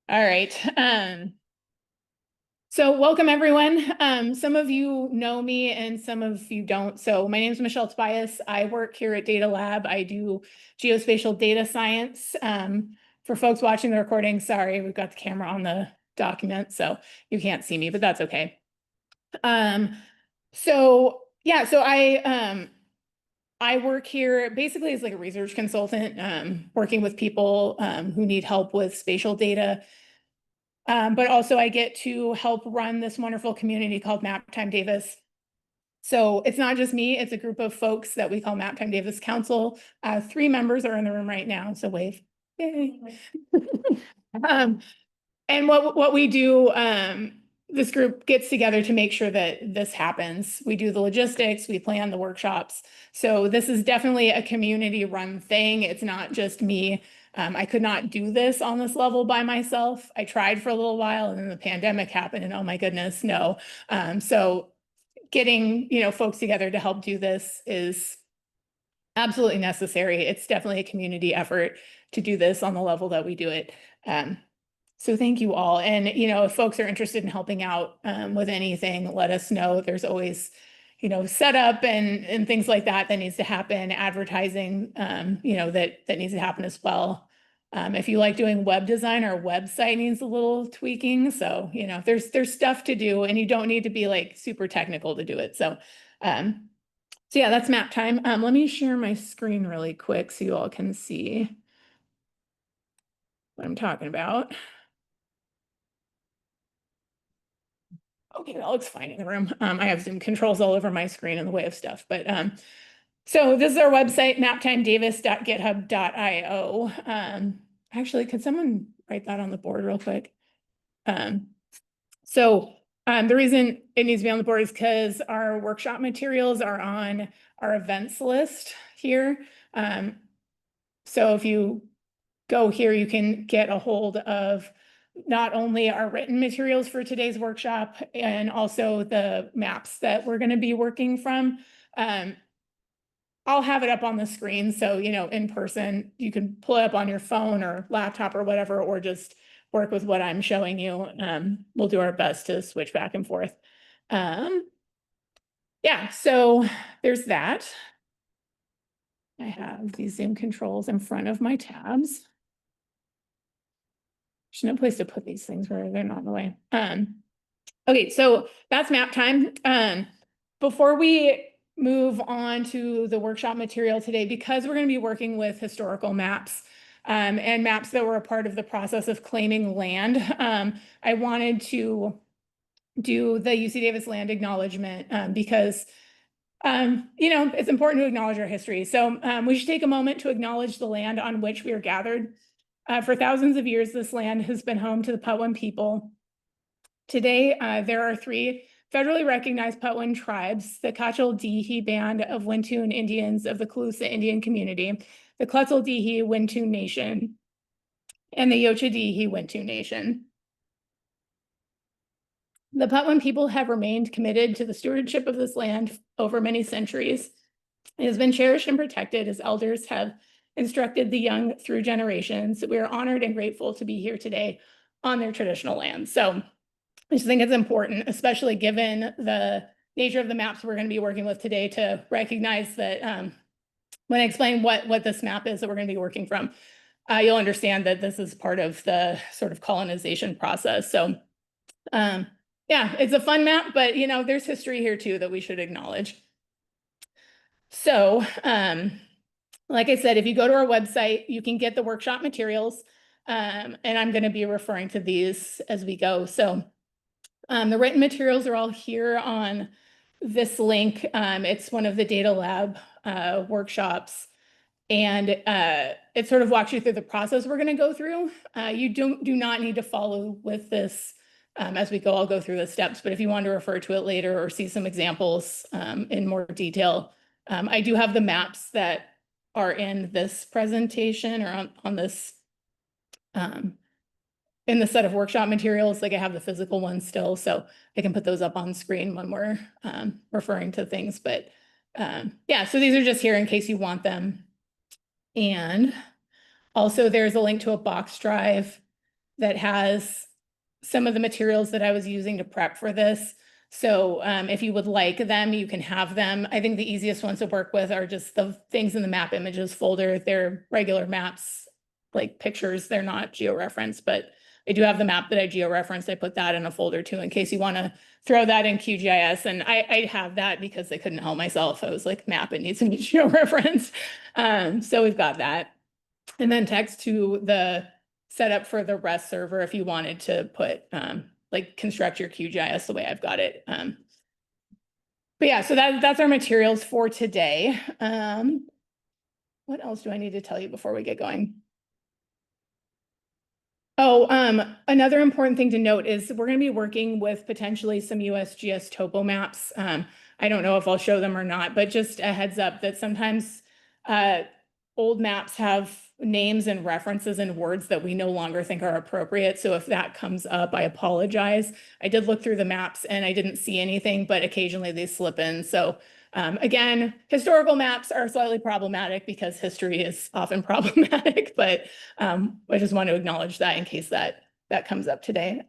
All right. So welcome everyone. Some of you know me and some of you don't. So my name is Michele Tobias. I work here at Data Lab. I do geospatial data science. For folks watching the recording, sorry, we've got the camera on the document, so you can't see me, but that's okay. So I work here basically as like a research consultant, working with people who need help with spatial data. But also I get to help run this wonderful community called Maptime Davis. So it's not just me, it's a group of folks that we call Maptime Davis Council. 3 members are in the room right now, so wave. Yay. And what we do, this group gets together to make sure that this happens. We do the logistics, we plan the workshops. So this is definitely a community run thing. It's not just me. I could not do this on this level by myself. I tried for a little while and then the pandemic happened and oh my goodness, no. So getting, folks together to help do this is absolutely necessary. It's definitely a community effort to do this on the level that we do it. So thank you all. And, if folks are interested in helping out with anything, let us know. There's always, setup and things like that needs to happen, advertising, that needs to happen as well. If you like doing web design, our website needs a little tweaking. So, there's stuff to do and you don't need to be like super technical to do it. So yeah, that's map time. Let me share my screen really quick so you all can see what I'm talking about. Okay, that looks fine in the room. I have Zoom controls all over my screen in the way of stuff, but so this is our website, maptimedavis.github.io. Actually, could someone write that on the board real quick? The reason it needs to be on the board is because our workshop materials are on our events list here. So if you go here, you can get a hold of not only our written materials for today's workshop and also the maps that we're going to be working from. I'll have it up on the screen. So, in person, you can pull it up on your phone or laptop or whatever, or just work with what I'm showing you. We'll do our best to switch back and forth. Yeah, so there's that. I have these Zoom controls in front of my tabs. There's no place to put these things where they're not in the way. Okay, so that's map time. Before we move on to the workshop material today, because we're going to be working with historical maps and maps that were a part of the process of claiming land, I wanted to do the UC Davis land acknowledgement because it's important to acknowledge our history. So we should take a moment to acknowledge the land on which we are gathered. For thousands of years, this land has been home to the Patwin people. Today, there are 3 federally recognized Patwin tribes: the Kachel-Dihi Band of Wintoon Indians of the Calusa Indian Community, the Quetzal-Dihi Wintoon Nation, and the Yocha-Dihi Wintoon Nation. The Patwin people have remained committed to the stewardship of this land over many centuries. It has been cherished and protected as elders have instructed the young through generations. We are honored and grateful to be here today on their traditional land. So I just think it's important, especially given the nature of the maps we're going to be working with today, to recognize that when I explain what this map is that we're going to be working from, you'll understand that this is part of the sort of colonization process. So yeah, it's a fun map, but there's history here too that we should acknowledge. So like I said, if you go to our website, you can get the workshop materials, and I'm going to be referring to these as we go. So the written materials are all here on this link. It's one of the Data Lab workshops, and it sort of walks you through the process we're going to go through. You do not need to follow with this as we go. I'll go through the steps, but if you want to refer to it later or see some examples in more detail, I do have the maps that are in this presentation or on this in the set of workshop materials. Like I have the physical ones still, so I can put those up on screen when we're referring to things. But yeah, so these are just here in case you want them. And Also, there's a link to a box drive that has some of the materials that I was using to prep for this. So if you would like them, you can have them. I think the easiest ones to work with are just the things in the map images folder. They're regular maps, like pictures. They're not georeferenced, but I do have the map that I georeferenced. I put that in a folder too, in case you want to throw that in QGIS. And I have that because I couldn't help myself. I was like, map, it needs to be georeferenced. So we've got that. And then text to the setup for the REST server if you wanted to put like construct your QGIS the way I've got it. But yeah, so that's our materials for today. What else do I need to tell you before we get going? Oh, another important thing to note is we're going to be working with potentially some USGS topo maps. I don't know if I'll show them or not, but just a heads up that sometimes old maps have names and references and words that we no longer think are appropriate. So if that comes up, I apologize. I did look through the maps and I didn't see anything, but occasionally they slip in. So again, historical maps are slightly problematic because history is often problematic, but I just want to acknowledge that in case that comes up today.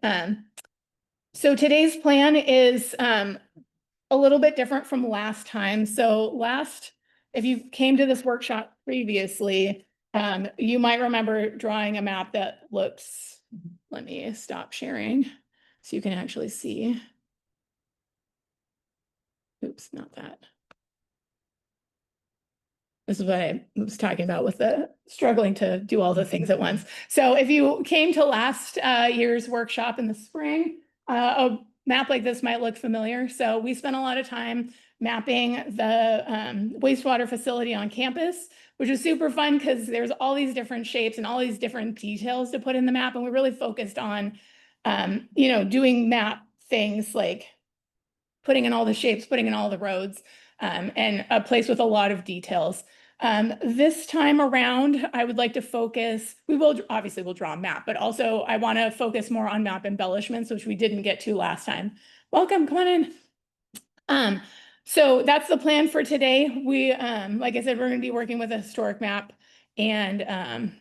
So today's plan is a little bit different from last time. So if you came to this workshop previously, you might remember drawing a map that looks, let me stop sharing so you can actually see. Oops, not that. This is what I was talking about with the struggling to do all the things at once. So if you came to last year's workshop in the spring, a map like this might look familiar. So we spent a lot of time mapping the wastewater facility on campus, which is super fun because there's all these different shapes and all these different details to put in the map. And we really focused on, doing map things like putting in all the shapes, putting in all the roads, and a place with a lot of details. This time around, I would like to focus, we'll draw a map, but also I want to focus more on map embellishments, which we didn't get to last time. Welcome, come on in. So that's the plan for today. We, like I said, we're going to be working with a historic map, and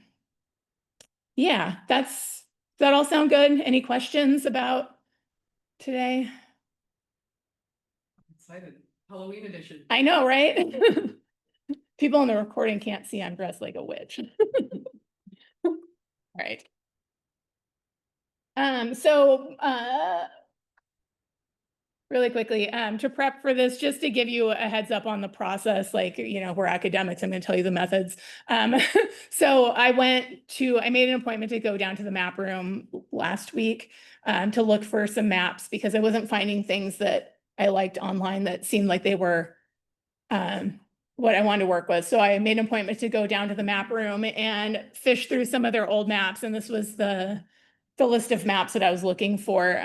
yeah, does that all sound good? Any questions about today? Excited. Halloween edition. I know, right? People in the recording can't see I'm dressed like a witch. All right. Really quickly, to prep for this, just to give you a heads up on the process, like, we're academics, I'm going to tell you the methods. So I made an appointment to go down to the map room last week to look for some maps because I wasn't finding things that I liked online that seemed like they were what I wanted to work with. So I made an appointment to go down to the map room and fish through some of their old maps. And this was the list of maps that I was looking for.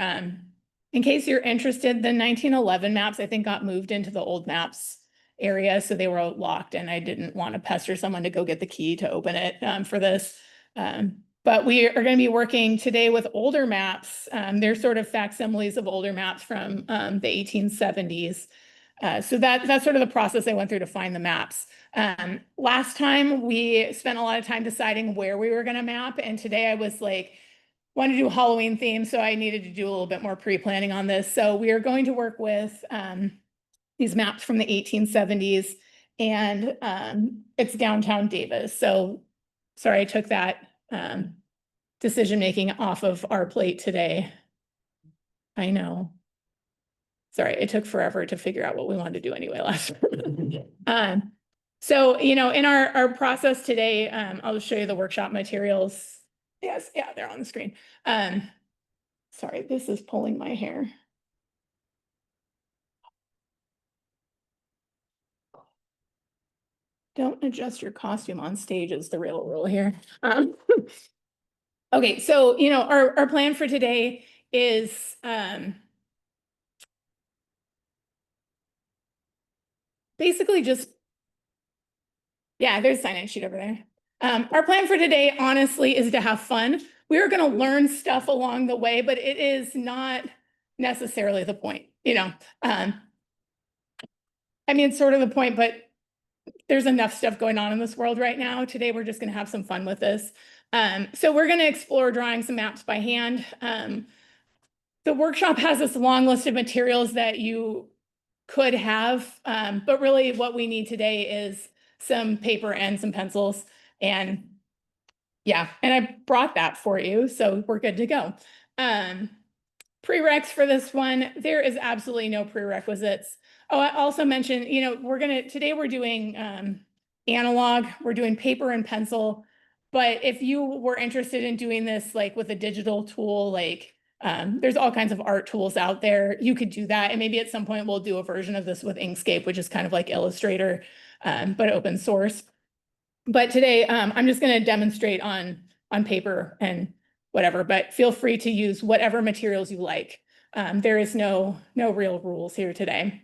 In case you're interested, the 1911 maps, I think, got moved into the old maps area. So they were locked and I didn't want to pester someone to go get the key to open it for this. But we are going to be working today with older maps. They're sort of facsimiles of older maps from the 1870s. So that's sort of the process I went through to find the maps. Last time we spent a lot of time deciding where we were going to map. And today I was like, wanted to do a Halloween theme. So I needed to do a little bit more pre-planning on this. So we are going to work with these maps from the 1870s and it's downtown Davis. So sorry, I took that decision-making off of our plate today. I know. Sorry, it took forever to figure out what we wanted to do anyway last time. So, in our process today, I'll just show you the workshop materials. Yes, yeah, they're on the screen. Sorry, this is pulling my hair. Don't adjust your costume on stage is the real rule here. Okay, so, our plan for today is basically just, yeah, there's a sign-in sheet over there. Our plan for today, honestly, is to have fun. We are going to learn stuff along the way, but it is not necessarily the point, I mean, it's sort of the point, but there's enough stuff going on in this world right now. Today, we're just gonna have some fun with this. So we're gonna explore drawing some maps by hand. The workshop has this long list of materials that you could have, but really what we need today is some paper and some pencils. And yeah, and I brought that for you, so we're good to go. Prereqs for this one, there is absolutely no prerequisites. Oh, I also mentioned, today we're doing analog, we're doing paper and pencil. But if you were interested in doing this like with a digital tool, like there's all kinds of art tools out there, you could do that. And maybe at some point we'll do a version of this with Inkscape, which is kind of like Illustrator, but open source. But today I'm just going to demonstrate on paper and whatever, but feel free to use whatever materials you like. There is no real rules here today.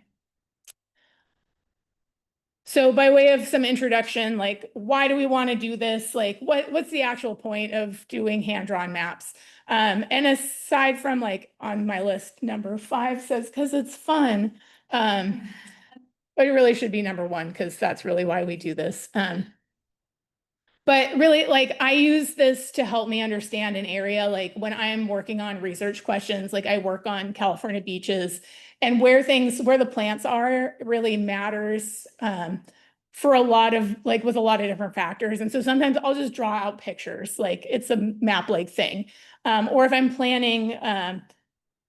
So by way of some introduction, like why do we want to do this? Like what's the actual point of doing hand-drawn maps? And aside from like on my list, number 5 says, because it's fun. But it really should be number 1, because that's really why we do this. But really, like, I use this to help me understand an area. Like when I'm working on research questions, like I work on California beaches, and where the plants are really matters for a lot of, like, with a lot of different factors. And so sometimes I'll just draw out pictures, like it's a map-like thing. Or if I'm planning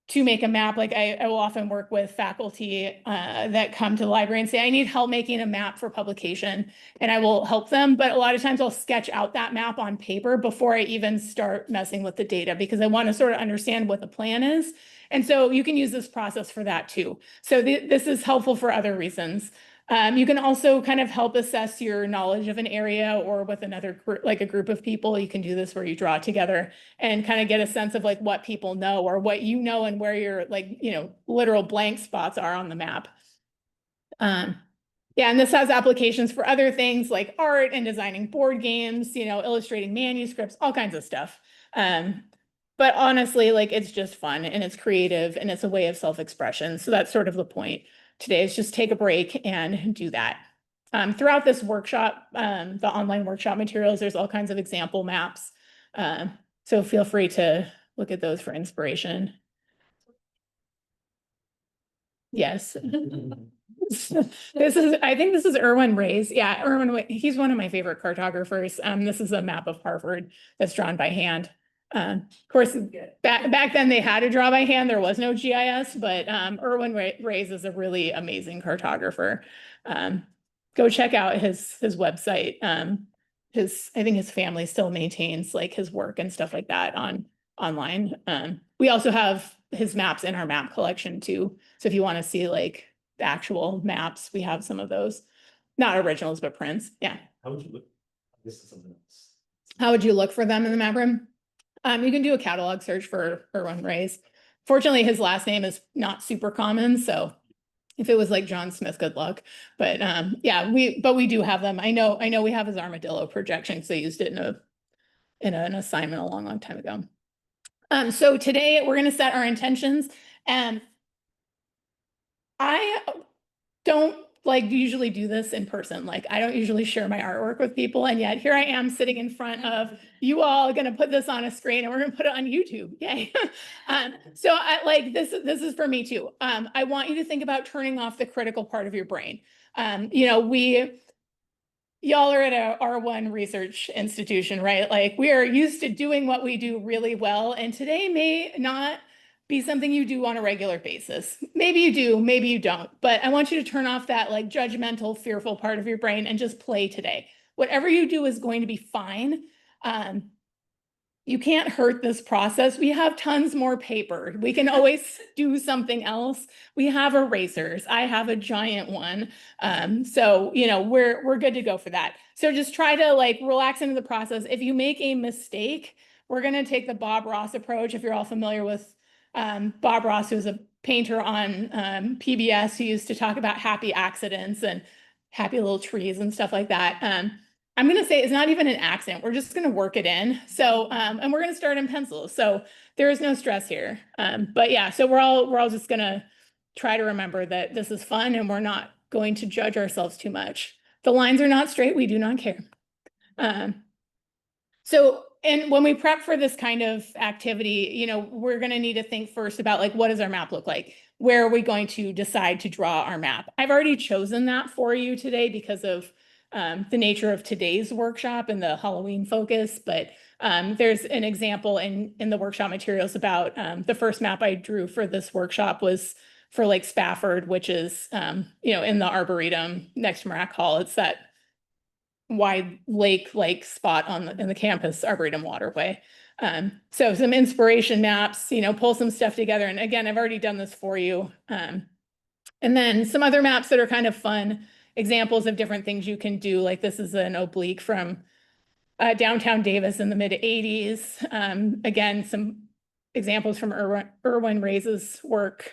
to make a map, like I will often work with faculty that come to the library and say, I need help making a map for publication, and I will help them. But a lot of times I'll sketch out that map on paper before I even start messing with the data, because I want to sort of understand what the plan is. And so you can use this process for that too. So this is helpful for other reasons. You can also kind of help assess your knowledge of an area, or with another group, like a group of people. You can do this where you draw together and kind of get a sense of like what people know, or what you know, and where your like, literal blank spots are on the map. Yeah, and this has applications for other things like art and designing board games, illustrating manuscripts, all kinds of stuff. But honestly, like it's just fun and it's creative and it's a way of self-expression. So that's sort of the point today, is just take a break and do that. Throughout this workshop, the online workshop materials, there's all kinds of example maps. So feel free to look at those for inspiration. Yes. I think this is Erwin Ray's. Yeah, Erwin, he's one of my favorite cartographers. This is a map of Harvard that's drawn by hand. Of course, back then they had to draw by hand. There was no GIS, but Erwin Ray's is a really amazing cartographer. Go check out his website. I think his family still maintains like his work and stuff like that online. We also have his maps in our map collection too. So if you want to see like the actual maps, we have some of those, not originals, but prints. Yeah. How would you look? This is something else. How would you look for them in the map room? You can do a catalog search for Erwin Ray's. Fortunately, his last name is not super common, so if it was like John Smith, good luck. But yeah, we do have them. I know we have his armadillo projection, because they used it in an assignment a long time ago. So today we're going to set our intentions, and I don't like usually do this in person. Like I don't usually share my artwork with people, and yet here I am sitting in front of you all, going to put this on a screen, and we're going to put it on YouTube. Yay. So I like this is for me too. I want you to think about turning off the critical part of your brain. Y'all are at a R1 research institution, right? Like we are used to doing what we do really well, and today may not be something you do on a regular basis. Maybe you do, maybe you don't, but I want you to turn off that like judgmental, fearful part of your brain and just play today. Whatever you do is going to be fine. You can't hurt this process. We have tons more paper. We can always do something else. We have erasers. I have a giant one. So, we're good to go for that. So just try to like relax into the process. If you make a mistake, we're going to take the Bob Ross approach. If you're all familiar with Bob Ross, who's a painter on PBS, who used to talk about happy accidents and happy little trees and stuff like that. I'm going to say it's not even an accident. We're just going to work it in. So, and we're going to start in pencil. So there is no stress here. But yeah, so we're all just going to try to remember that this is fun and we're not going to judge ourselves too much. The lines are not straight, we do not care. So, and when we prep for this kind of activity, you know, we're going to need to think first about like, what does our map look like? Where are we going to decide to draw our map? I've already chosen that for you today because of the nature of today's workshop and the Halloween focus, but there's an example in the workshop materials about the first map I drew for this workshop was for Lake Spafford, which is, you know, in the Arboretum next to Marac Hall. It's that wide lake-like spot in the campus Arboretum waterway. So some inspiration maps, you know, pull some stuff together. And again, I've already done this for you. And then some other maps that are kind of fun examples of different things you can do. Like this is an oblique from downtown Davis in the mid-80s. Again, some examples from Irwin Reyes' work,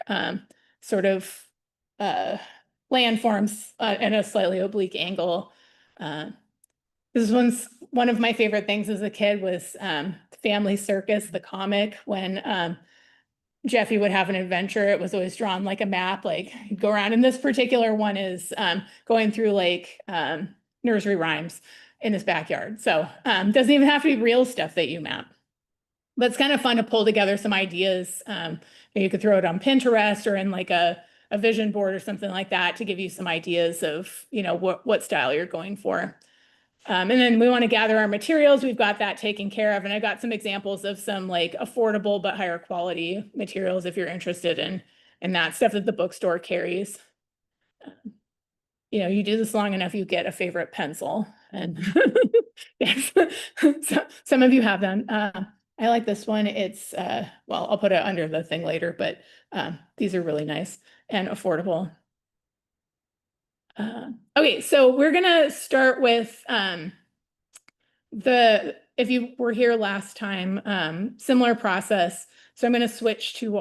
sort of landforms at a slightly oblique angle. This one's one of my favorite things as a kid was Family Circus, the comic, when Jeffy would have an adventure. It was always drawn like a map, like go around. And this particular one is going through like nursery rhymes in his backyard. So doesn't even have to be real stuff that you map. But it's kind of fun to pull together some ideas. You could throw it on Pinterest or in like a vision board or something like that to give you some ideas of, you know, what style you're going for. And then we want to gather our materials. We've got that taken care of. And I got some examples of some like affordable but higher quality materials if you're interested in that stuff that the bookstore carries. You know, you do this long enough, you get a favorite pencil. And yes, so, some of you have them. I like this one. It's, well, I'll put it under the thing later, but these are really nice and affordable. Okay, so we're gonna start with if you were here last time, similar process. So I'm gonna switch to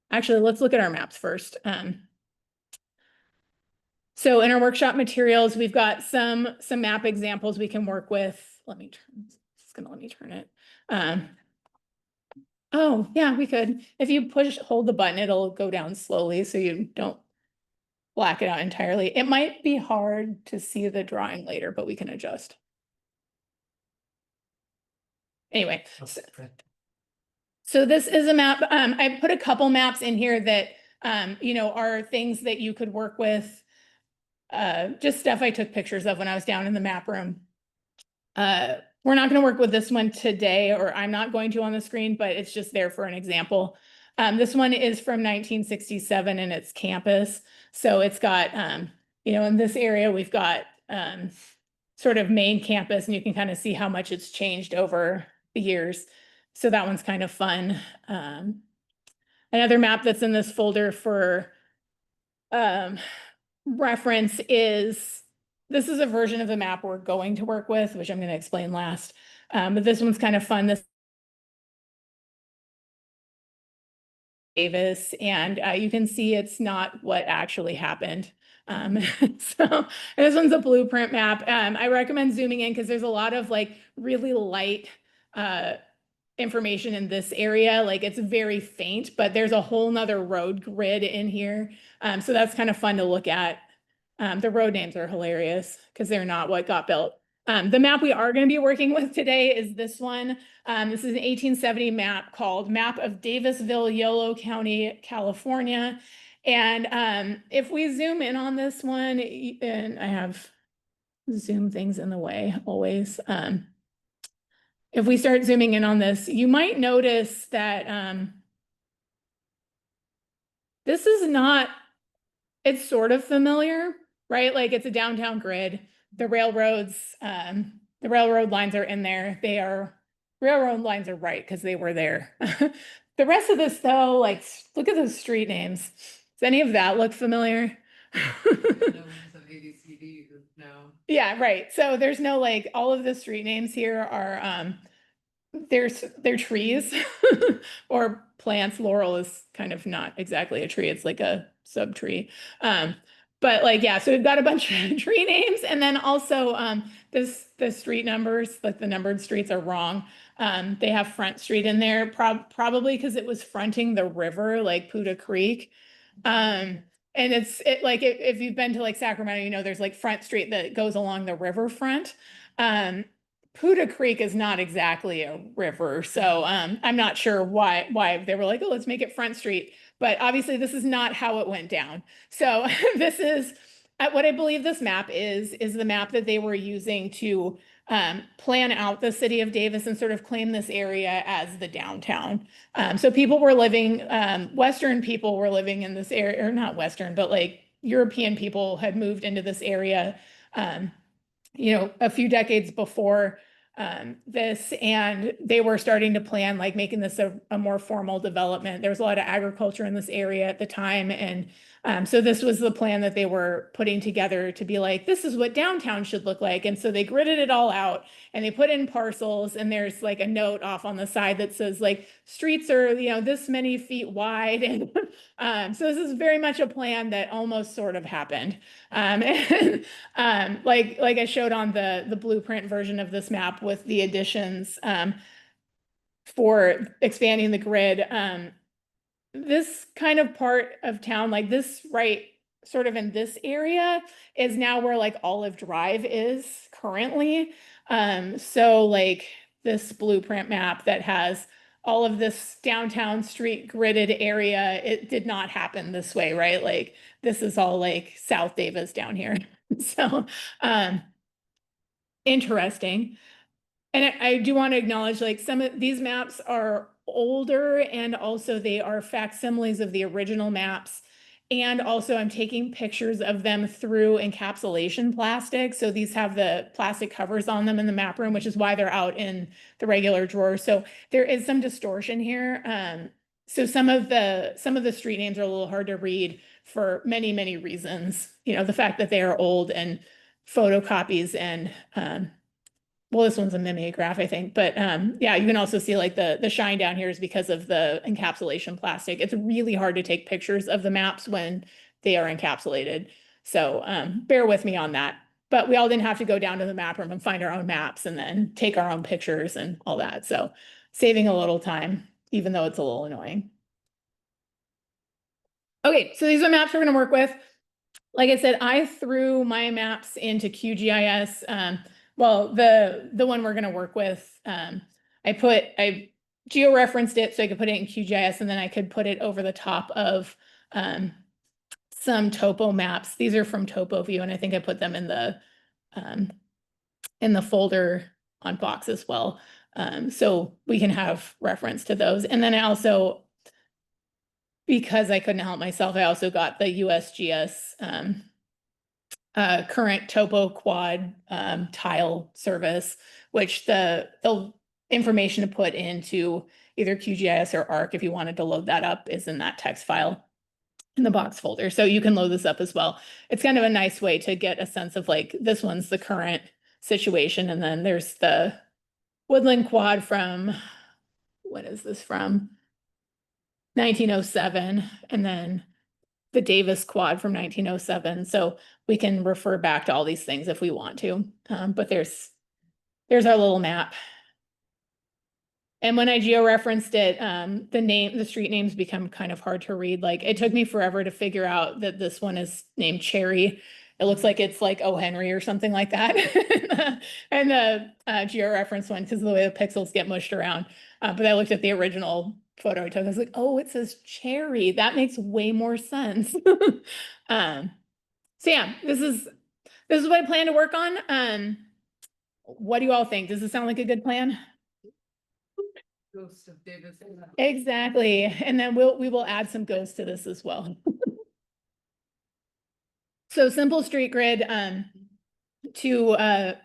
actually, let's look at our maps first. So in our workshop materials, we've got some map examples we can work with. Let me turn it. Oh yeah, we could. If you hold the button, it'll go down slowly so you don't black it out entirely. It might be hard to see the drawing later, but we can adjust. Anyway, so this is a map. I put a couple maps in here that, you know, are things that you could work with. Just stuff I took pictures of when I was down in the map room. We're not going to work with this one today, or I'm not going to on the screen, but it's just there for an example. This one is from 1967 and it's campus. So it's got, you know, in this area, we've got sort of main campus, and you can kind of see how much it's changed over the years. So that one's kind of fun. Another map that's in this folder for reference is, this is a version of the map we're going to work with, which I'm going to explain last. But this one's kind of fun. This Davis, and you can see it's not what actually happened. So this one's a blueprint map. I recommend zooming in because there's a lot of like really light information in this area. Like it's very faint, but there's a whole nother road grid in here. So that's kind of fun to look at. The road names are hilarious because they're not what got built. The map we are going to be working with today is this one. This is an 1870 map called Map of Davisville, Yolo County, California. And if we zoom in on this one, and I have zoom things in the way always. If we start zooming in on this, you might notice that this is not, it's sort of familiar, right? Like it's a downtown grid. The railroad lines are in there. Railroad lines are right because they were there. The rest of this though, like look at those street names. Does any of that look familiar? No. Yeah, right. So there's no like, all of the street names here are they're trees or plants. Laurel is kind of not exactly a tree, it's like a subtree. But like, yeah, so we've got a bunch of tree names, and then also the street numbers, like the numbered streets are wrong. They have Front Street in there, probably because it was fronting the river, like Puda Creek. And like, if you've been to like Sacramento, you know, there's like Front Street that goes along the riverfront. Puda Creek is not exactly a river, so I'm not sure why they were like, oh, let's make it Front Street. But obviously, this is not how it went down. So this is what I believe this map is the map that they were using to plan out the city of Davis and sort of claim this area as the downtown. So people were living, Western people were living in this area, or not Western, but like European people had moved into this area. You know, a few decades before this, and they were starting to plan like making this a more formal development. There was a lot of agriculture in this area at the time, and so this was the plan that they were putting together to be like, this is what downtown should look like. And so they gridded it all out and they put in parcels, and there's like a note off on the side that says like streets are, you know, this many feet wide. And so this is very much a plan that almost sort of happened. And like I showed on the blueprint version of this map with the additions for expanding the grid. This kind of part of town, like this right sort of in this area, is now where like Olive Drive is currently. So like this blueprint map that has all of this downtown street gridded area, it did not happen this way, right? Like this is all like South Davis down here. So interesting. And I do want to acknowledge, like, some of these maps are older, and also they are facsimiles of the original maps. And also I'm taking pictures of them through encapsulation plastic. So these have the plastic covers on them in the map room, which is why they're out in the regular drawer. So there is some distortion here. So some of the street names are a little hard to read for many, many reasons. You know, the fact that they are old and photocopies, and well, this one's a mimeograph, I think, but yeah, you can also see like the shine down here is because of the encapsulation plastic. It's really hard to take pictures of the maps when they are encapsulated. So bear with me on that. But we all didn't have to go down to the map room and find our own maps and then take our own pictures and all that. So saving a little time, even though it's a little annoying. Okay, so these are maps we're going to work with. Like I said, I threw my maps into QGIS. Well, the one we're going to work with, I georeferenced it so I could put it in QGIS, and then I could put it over the top of some topo maps. These are from TopoView, and I think I put them in the folder on Box as well. So we can have reference to those. And then I also, because I couldn't help myself, I also got the USGS current topo quad tile service, which the information to put into either QGIS or ARC, if you wanted to load that up, is in that text file in the Box folder. So you can load this up as well. It's kind of a nice way to get a sense of like, this one's the current situation. And then there's the Woodland quad from, what is this from? 1907. And then the Davis quad from 1907. So we can refer back to all these things if we want to. But there's our little map. And when I georeferenced it, the street names become kind of hard to read. Like it took me forever to figure out that this one is named Cherry. It looks like it's like O. Henry or something like that. And the georeference one, because of the way the pixels get mushed around. But I looked at the original photo I took. I was like, oh, it says Cherry. That makes way more sense. So yeah, this is what I plan to work on. What do you all think? Does this sound like a good plan? Ghost of Davis. Exactly. And then we will add some ghosts to this as well. So simple street grid to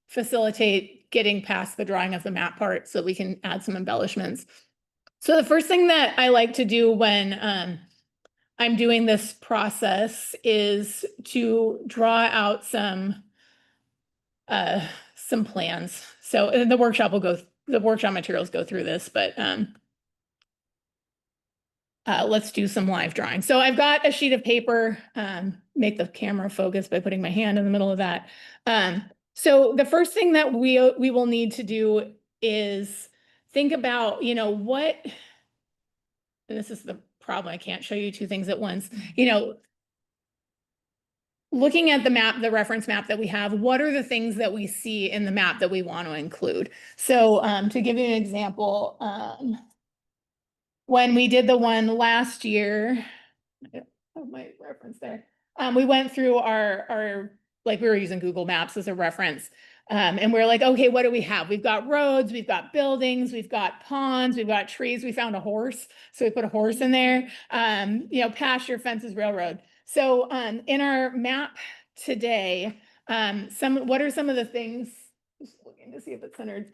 facilitate getting past the drawing of the map part so we can add some embellishments. So the first thing that I like to do when I'm doing this process is to draw out some plans. So the workshop materials go through this, but let's do some live drawing. So I've got a sheet of paper, make the camera focus by putting my hand in the middle of that. So the first thing that we will need to do is think about, you know, what, and this is the problem, I can't show you two things at once, you know, looking at the map, the reference map that we have, what are the things that we see in the map that we want to include? So to give you an example, when we did the one last year, I have my reference there. We went through our, like we were using Google Maps as a reference. And we're like, okay, what do we have? We've got roads, we've got buildings, we've got ponds, we've got trees. We found a horse. So we put a horse in there, pasture, fences, railroad. So, in our map today, what are some of the things, just looking to see if it's centered.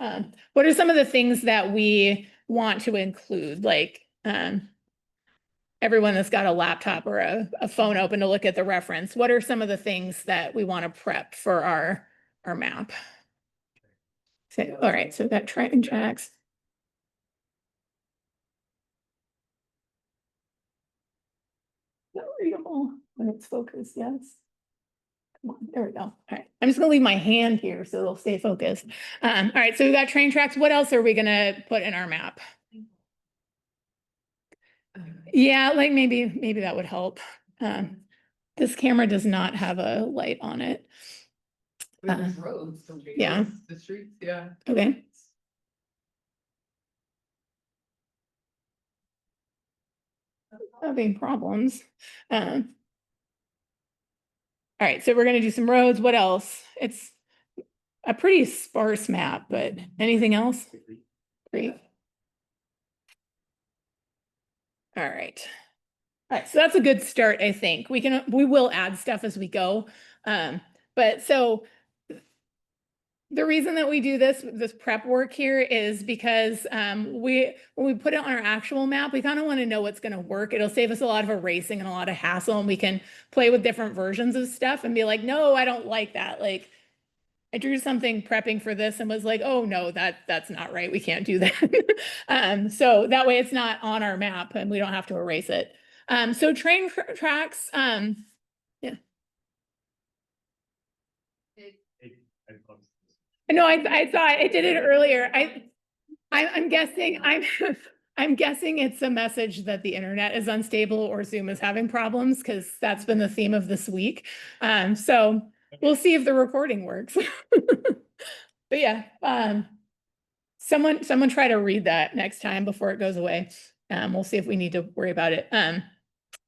What are some of the things that we want to include? Like, everyone that's got a laptop or a phone open to look at the reference, what are some of the things that we want to prep for our map? So, all right, so we've got train tracks. No, readable when it's focused, yes. Come on, there we go. All right, I'm just gonna leave my hand here so it'll stay focused. All right, so we've got train tracks. What else are we gonna put in our map? Yeah, like maybe that would help. This camera does not have a light on it. There's roads, yeah. The streets, yeah. Okay. Having problems. All right, so we're gonna do some roads. What else? It's a pretty sparse map, but anything else? Great. All right. All right, so that's a good start, I think. We will add stuff as we go. But so the reason that we do this prep work here is because when we put it on our actual map, we kind of want to know what's going to work. It'll save us a lot of erasing and a lot of hassle, and we can play with different versions of stuff and be like, no, I don't like that. Like, I drew something prepping for this and was like, oh no, that's not right. We can't do that. So that way it's not on our map and we don't have to erase it. So train tracks, yeah. No, I saw it. It did it earlier. I'm guessing I'm guessing it's a message that the internet is unstable or Zoom is having problems, because that's been the theme of this week. So we'll see if the recording works. But yeah, someone try to read that next time before it goes away. We'll see if we need to worry about it.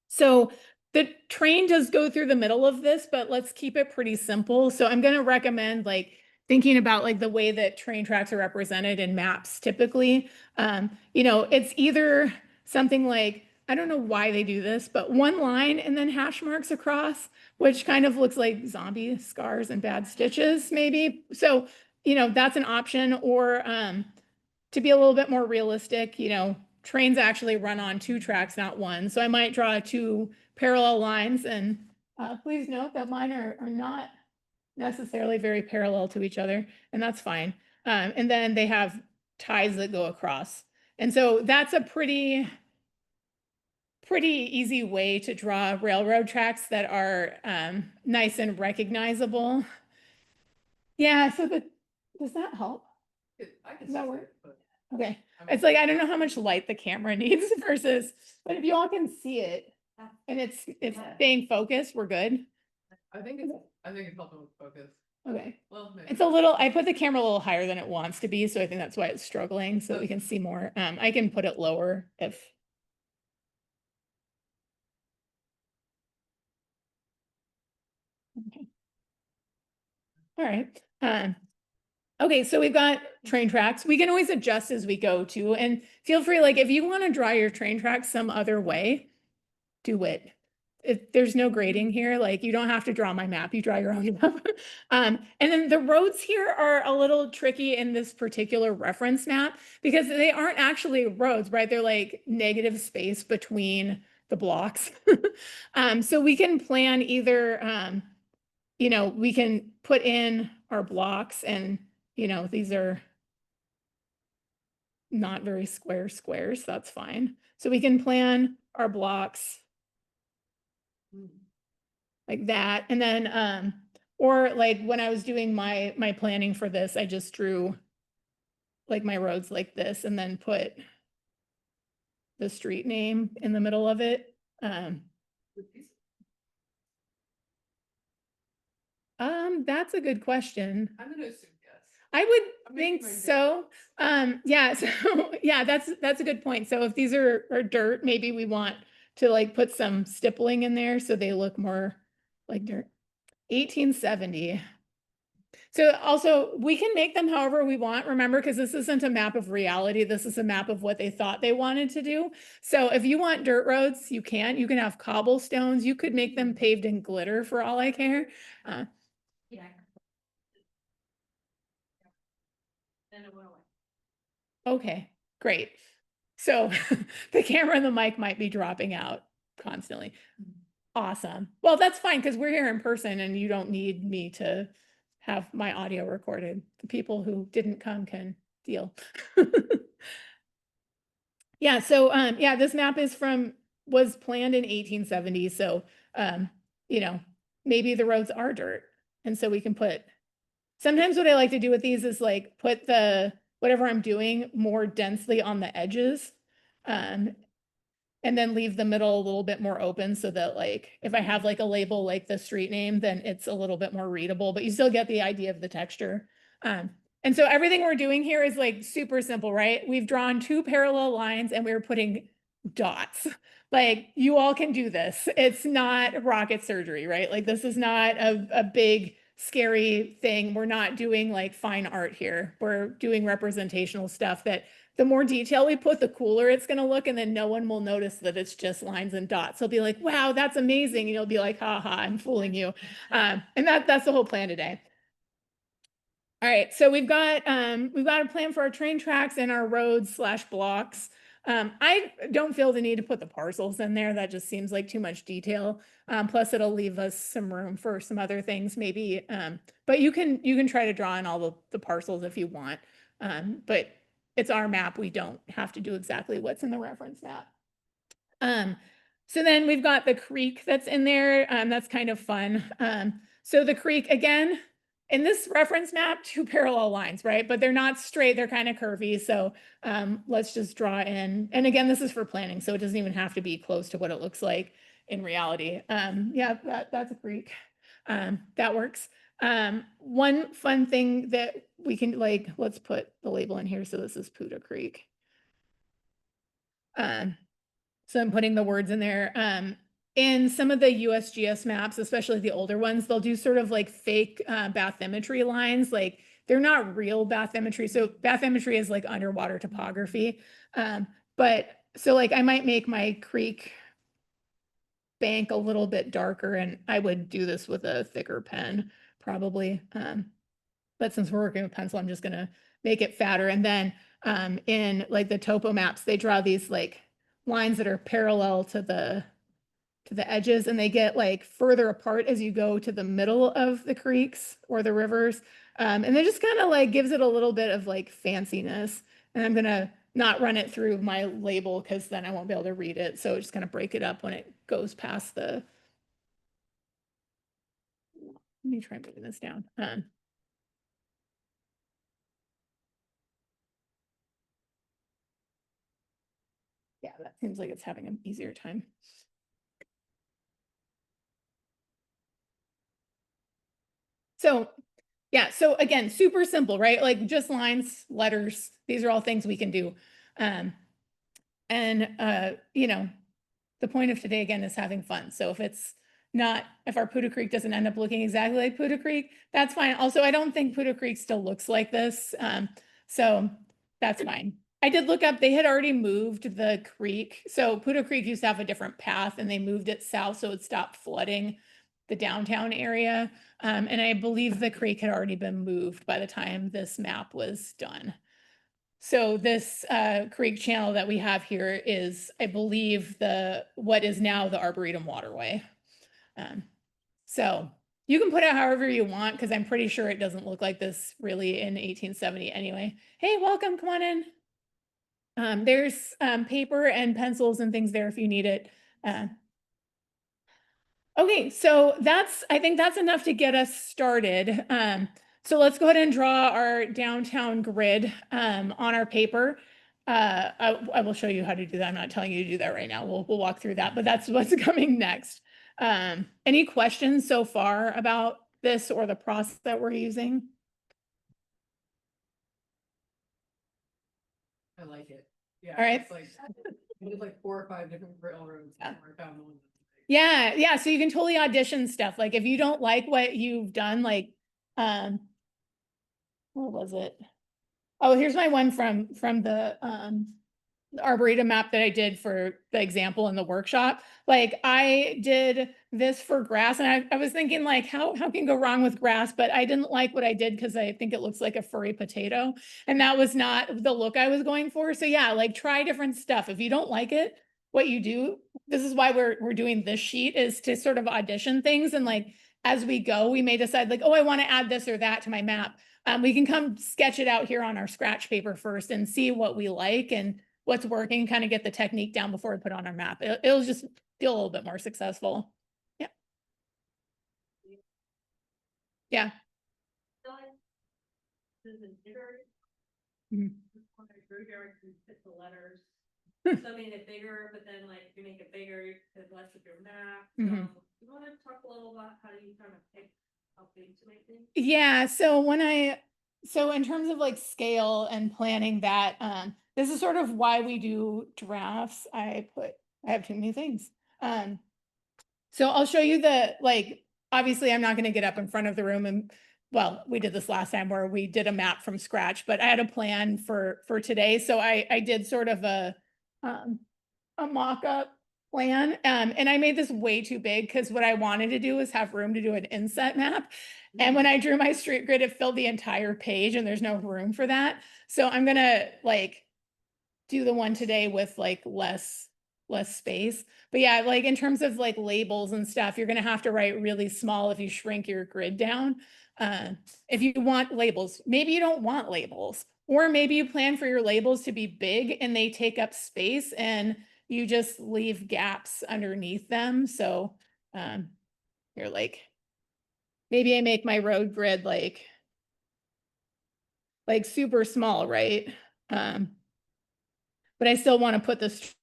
So the train does go through the middle of this, but let's keep it pretty simple. So I'm going to recommend like thinking about like the way that train tracks are represented in maps typically. It's either something like, I don't know why they do this, but one line and then hash marks across, which kind of looks like zombie scars and bad stitches, maybe. So, that's an option. Or to be a little bit more realistic, trains actually run on two tracks, not one. So I might draw two parallel lines, and please note that mine are not necessarily very parallel to each other, and that's fine. And then they have ties that go across. And so that's a pretty easy way to draw railroad tracks that are nice and recognizable. Yeah, so does that help? Does that work? Okay. It's like, I don't know how much light the camera needs versus, but if you all can see it and it's staying focused, we're good. I think it's helping with focus. Okay. Well, maybe. It's a little, I put the camera a little higher than it wants to be, so I think that's why it's struggling, so we can see more. I can put it lower if. Okay. All right. Okay, so we've got train tracks. We can always adjust as we go too. And feel free, like if you want to draw your train tracks some other way, do it. There's no grading here, like you don't have to draw my map, you draw your own map. And then the roads here are a little tricky in this particular reference map because they aren't actually roads, right? They're like negative space between the blocks. So we can plan either, we can put in our blocks and, these are not very square squares, that's fine. So we can plan our blocks like that. And then, or like when I was doing my planning for this, I just drew like my roads like this and then put the street name in the middle of it. That's a good question. I'm gonna assume yes. I would I'm making think my guess. so. Yeah, so yeah, that's a good point. So if these are dirt, maybe we want to like put some stippling in there so they look more like dirt. 1870. So also we can make them however we want, remember, because this isn't a map of reality. This is a map of what they thought they wanted to do. So if you want dirt roads, you can. You can have cobblestones. You could make them paved in glitter for all I care. Yeah. Then it went away. Okay, great. So the camera and the mic might be dropping out constantly. Awesome. Well, that's fine because we're here in person and you don't need me to have my audio recorded. The people who didn't come can deal. Yeah, so yeah, this map was planned in 1870. So you know, maybe the roads are dirt. And so we can sometimes what I like to do with these is like put whatever I'm doing more densely on the edges. And then leave the middle a little bit more open so that like if I have like a label like the street name, then it's a little bit more readable, but you still get the idea of the texture. And so everything we're doing here is like super simple, right? We've drawn two parallel lines and we're putting dots. Like you all can do this. It's not rocket surgery, right? Like this is not a big scary thing. We're not doing like fine art here. We're doing representational stuff that the more detail we put, the cooler it's going to look. And then no one will notice that it's just lines and dots. They'll be like, wow, that's amazing. And you'll be like, ha ha, I'm fooling you. And that's the whole plan today. All right, so we've got a plan for our train tracks and our roads / blocks. I don't feel the need to put the parcels in there. That just seems like too much detail. Plus it'll leave us some room for some other things maybe. But you can try to draw in all the parcels if you want. But it's our map. We don't have to do exactly what's in the reference map. So then we've got the creek that's in there. That's kind of fun. So the creek, again, in this reference map, two parallel lines, right? But they're not straight, they're kind of curvy. So let's just draw in. And again, this is for planning, so it doesn't even have to be close to what it looks like in reality. Yeah, that's a creek. That works. One fun thing that we can let's put the label in here. So this is Puda Creek. So I'm putting the words in there. In some of the USGS maps, especially the older ones, they'll do sort of like fake bathymetry lines. Like they're not real bathymetry. So bathymetry is like underwater topography. But so like I might make my creek bank a little bit darker, and I would do this with a thicker pen probably. But since we're working with pencil, I'm just gonna make it fatter. And then in like the topo maps, they draw these like lines that are parallel to the edges, and they get like further apart as you go to the middle of the creeks or the rivers. And it just kind of like gives it a little bit of like fanciness. And I'm gonna not run it through my label because then I won't be able to read it. So just gonna break it up when it goes past let me try moving this down. Yeah, that seems like it's having an easier time. So yeah, so again, super simple, right? Like just lines, letters, these are all things we can do. You know, the point of today again is having fun. So if our Puda Creek doesn't end up looking exactly like Puda Creek, that's fine. Also, I don't think Puda Creek still looks like this. So that's fine. I did look up, they had already moved the creek. So Puda Creek used to have a different path and they moved it south so it stopped flooding the downtown area. And I believe the creek had already been moved by the time this map was done. So this creek channel that we have here is, I believe, what is now the Arboretum Waterway. So you can put it however you want, because I'm pretty sure it doesn't look like this really in 1870 anyway. Hey, welcome, come on in. There's paper and pencils and things there if you need it. Okay, so I think that's enough to get us started. So let's go ahead and draw our downtown grid on our paper. I will show you how to do that. I'm not telling you to do that right now. We'll walk through that, but that's what's coming next. Any questions so far about this or the process that we're using. I like it. Yeah. All right. It's like, we did like 4 or 5 different railroads. Yeah. And I found the one. Yeah, yeah. So you can totally audition stuff. Like if you don't like what you've done, like, what was it? Oh, here's my one from the Arboretum map that I did for the example in the workshop. Like I did this for grass and I was thinking like, how can you go wrong with grass? But I didn't like what I did because I think it looks like a furry potato. And that was not the look I was going for. So yeah, like try different stuff. If you don't like it, what you do, this is why we're doing this sheet is to sort of audition things. And like, as we go, we may decide like, oh, I want to add this or that to my map. We can come sketch it out here on our scratch paper first and see what we like and what's working, kind of get the technique down before we put on our map. It'll just feel a little bit more successful. Yeah. Yeah. This is bigger. Mhm. When I drew here, I can fit the letters. So made it bigger, but then like if you make it bigger, there's less of your map. So Mhm. you want to talk a little about how you kind of pick how big to make things? Yeah, so in terms of like scale and planning that, this is sort of why we do drafts. I have too many things. So I'll show you like, obviously I'm not going to get up in front of the room and, well, we did this last time where we did a map from scratch, but I had a plan for today. So I did sort of a mock-up plan. And I made this way too big because what I wanted to do was have room to do an inset map. And when I drew my street grid, it filled the entire page and there's no room for that. So I'm gonna like do the one today with like less space. But yeah, like in terms of like labels and stuff, you're gonna have to write really small if you shrink your grid down. If you want labels, maybe you don't want labels, or maybe you plan for your labels to be big and they take up space and you just leave gaps underneath them. So you're like, maybe I make my road grid like super small, right? But I still want to put this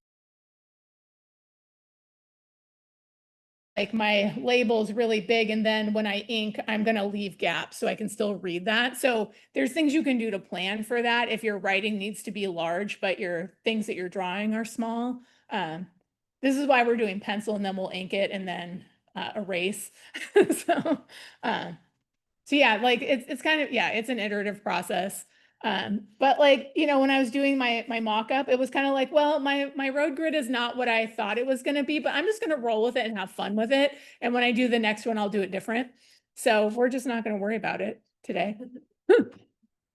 like my labels really big. And then when I ink, I'm going to leave gaps so I can still read that. So there's things you can do to plan for that. If your writing needs to be large, but your things that you're drawing are small. This is why we're doing pencil and then we'll ink it and then erase. So, so yeah, like it's kind of, yeah, it's an iterative process. But like, you know, when I was doing my mock-up, it was kind of like, well, my road grid is not what I thought it was going to be, but I'm just going to roll with it and have fun with it. And when I do the next one, I'll do it different. So we're just not going to worry about it today.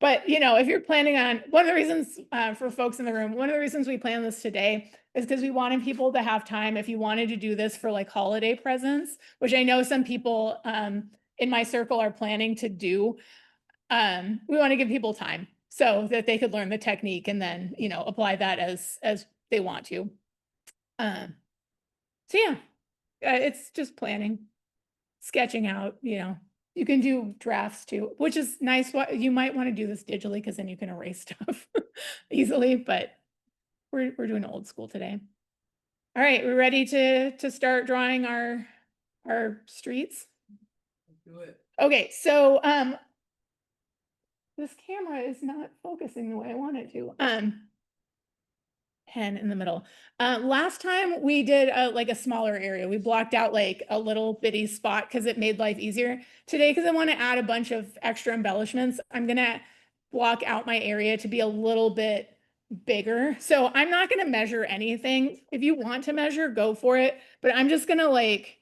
But you know, if you're planning on, one of the reasons for folks in the room, one of the reasons we plan this today is because we wanted people to have time. If you wanted to do this for like holiday presents, which I know some people in my circle are planning to do, we want to give people time so that they could learn the technique and then, you know, apply that as they want to. So yeah, it's just planning, sketching out, you know. You can do drafts too, which is nice. What you might want to do this digitally because then you can erase stuff easily, but we're doing old school today. All right, we're ready to start drawing our streets. Let's do it. Okay, so this camera is not focusing the way I want it to. Pen in the middle. Last time we did like a smaller area. We blocked out like a little bitty spot because it made life easier. Today, because I want to add a bunch of extra embellishments, I'm gonna block out my area to be a little bit bigger. So I'm not gonna measure anything. If you want to measure, go for it. But I'm just gonna like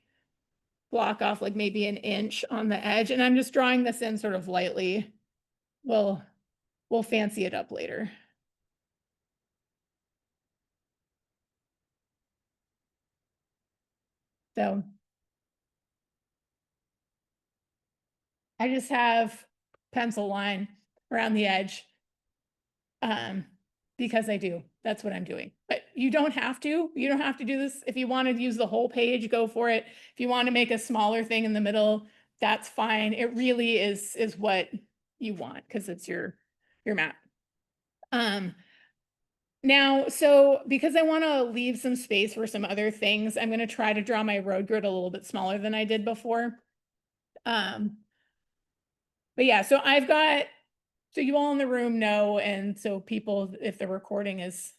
block off like maybe an inch on the edge. And I'm just drawing this in sort of lightly. We'll fancy it up later. So I just have pencil line around the edge. Because I do, that's what I'm doing, but you don't have to do this. If you want to use the whole page, go for it. If you want to make a smaller thing in the middle, that's fine. It really is what you want because it's your map. Now, so because I want to leave some space for some other things, I'm going to try to draw my road grid a little bit smaller than I did before. But yeah, so I've got, so you all in the room know, and so people, if the recording is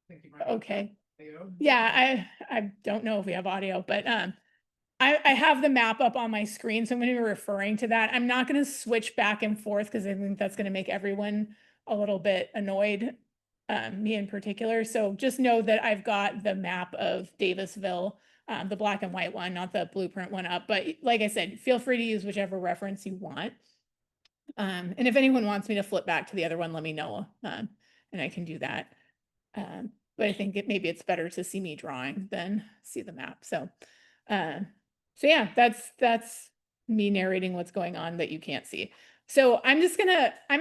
Think you might- okay. Theo? Yeah, I don't know if we have audio, but I have the map up on my screen, so I'm gonna be referring to that. I'm not gonna switch back and forth because I think that's gonna make everyone a little bit annoyed, me in particular. So just know that I've got the map of Davisville, the black and white one, not the blueprint one up. But like I said, feel free to use whichever reference you want. And if anyone wants me to flip back to the other one, let me know, and I can do that. But I think maybe it's better to see me drawing than see the map. So, uh, so yeah, that's me narrating what's going on that you can't see. So I'm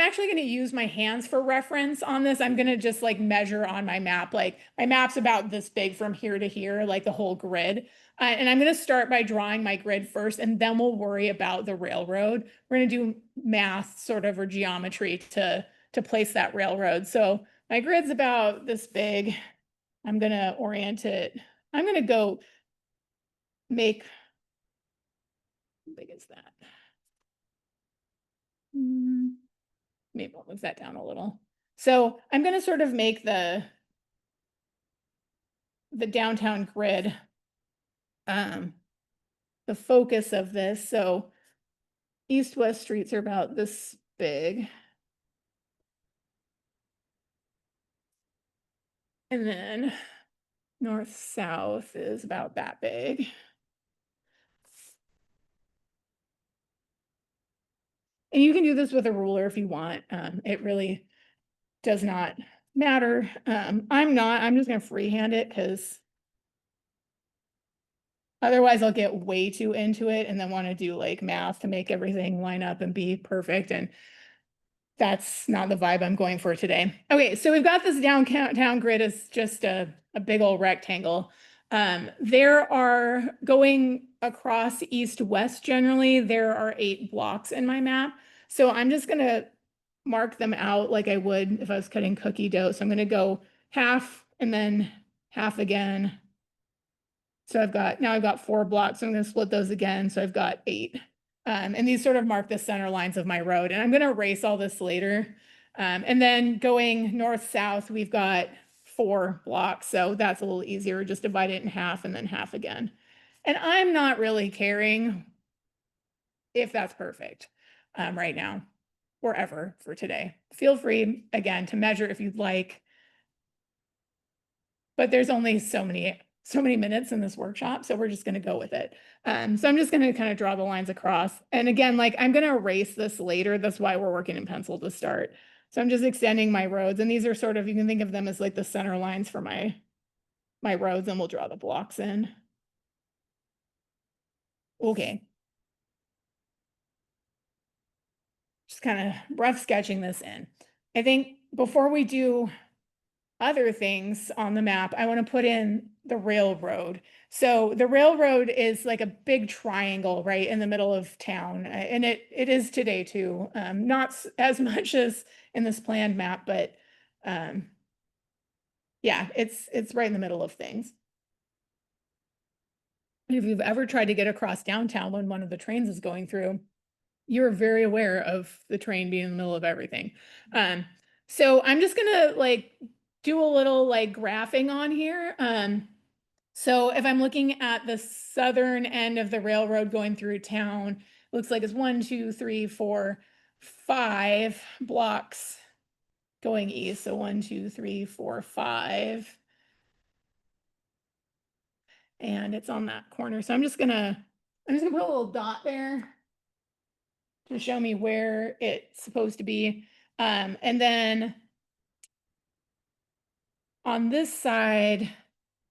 actually gonna use my hands for reference on this. I'm gonna just like measure on my map. Like my map's about this big from here to here, like the whole grid. And I'm gonna start by drawing my grid first, and then we'll worry about the railroad. We're gonna do math sort of or geometry to place that railroad. So my grid's about this big. I'm gonna orient it. I'm gonna go make, how big is that? Maybe I'll move that down a little. So I'm gonna sort of make the downtown grid the focus of this. So east-west streets are about this big. And then north-south is about that big. And you can do this with a ruler if you want. It really does not matter. I'm just gonna freehand it because otherwise I'll get way too into it and then want to do like math to make everything line up and be perfect. And that's not the vibe I'm going for today. Okay, so we've got this downtown grid as just a big old rectangle. There are, going across east-west generally, there are 8 blocks in my map. So I'm just gonna mark them out like I would if I was cutting cookie dough. So I'm gonna go half and then half again. So now I've got 4 blocks. So I'm gonna split those again. So I've got 8. And these sort of mark the center lines of my road. And I'm gonna erase all this later. And then going north-south, we've got 4 blocks. So that's a little easier. Just divide it in half and then half again. And I'm not really caring if that's perfect right now or ever for today. Feel free, again, to measure if you'd like. But there's only so many minutes in this workshop, so we're just gonna go with it. So I'm just gonna kind of draw the lines across. And again, like I'm gonna erase this later. That's why we're working in pencil to start. So I'm just extending my roads, and these are sort of, you can think of them as like the center lines for my roads, and we'll draw the blocks in. Okay. Just kind of rough sketching this in. I think before we do other things on the map, I want to put in the railroad. So the railroad is like a big triangle right in the middle of town, and it is today too. Not as much as in this planned map, but yeah, it's right in the middle of things. If you've ever tried to get across downtown when one of the trains is going through, you're very aware of the train being in the middle of everything. So I'm just gonna like do a little like graphing on here. So if I'm looking at the southern end of the railroad going through town, looks like it's 1, 2, 3, 4, 5 blocks going east. So 1, 2, 3, 4, 5. And it's on that corner. So I'm just gonna put a little dot there to show me where it's supposed to be. And then on this side,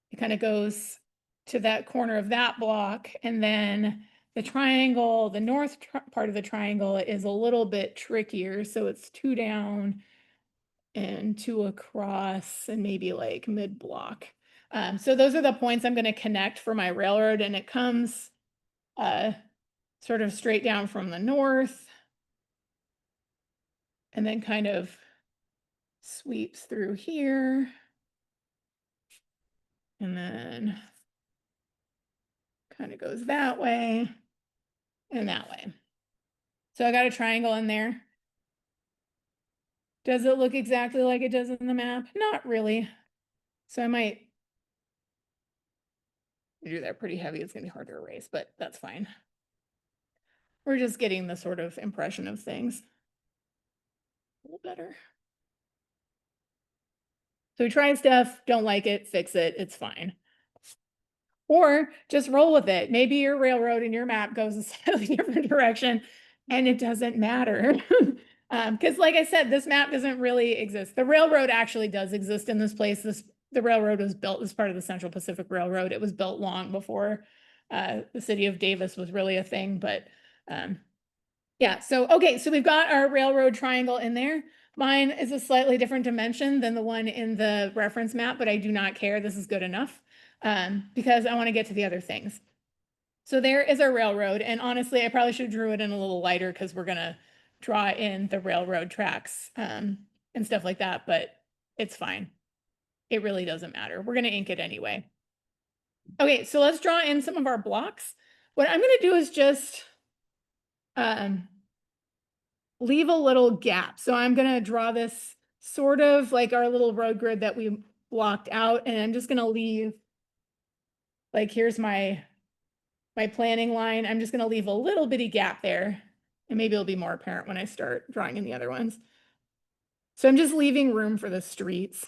it kind of goes to that corner of that block. And then the triangle, the north part of the triangle is a little bit trickier. So it's 2 down and 2 across and maybe like mid block. So those are the points I'm going to connect for my railroad. And it comes sort of straight down from the north and then kind of sweeps through here. And then kind of goes that way and that way. So I got a triangle in there. Does it look exactly like it does in the map? Not really. So I might do that pretty heavy. It's gonna be hard to erase, but that's fine. We're just getting the sort of impression of things. A little better. So we tried stuff, don't like it, fix it, it's fine. Or just roll with it. Maybe your railroad in your map goes a slightly different direction and it doesn't matter. Because like I said, this map doesn't really exist. The railroad actually does exist in this place. The railroad was built as part of the Central Pacific Railroad. It was built long before the city of Davis was really a thing, but yeah, so okay, so we've got our railroad triangle in there. Mine is a slightly different dimension than the one in the reference map, but I do not care. This is good enough because I want to get to the other things. So there is our railroad, and honestly, I probably should have drew it in a little lighter because we're gonna draw in the railroad tracks and stuff like that, but it's fine. It really doesn't matter. We're gonna ink it anyway. Okay, so let's draw in some of our blocks. What I'm gonna do is just leave a little gap. So I'm gonna draw this sort of like our little road grid that we blocked out, and I'm just gonna leave, like, here's my planning line. I'm just gonna leave a little bitty gap there, and maybe it'll be more apparent when I start drawing in the other ones. So I'm just leaving room for the streets.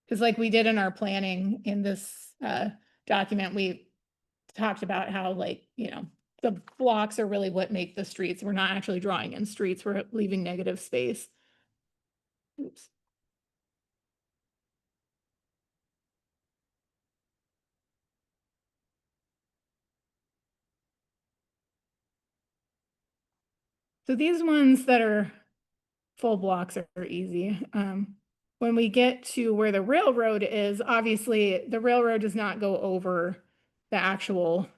Because like we did in our planning in this document, we talked about how, like, you know, the blocks are really what make the streets. We're not actually drawing in streets, we're leaving negative space. Oops. So these ones that are full blocks are easy. When we get to where the railroad is, obviously the railroad does not go over the actual,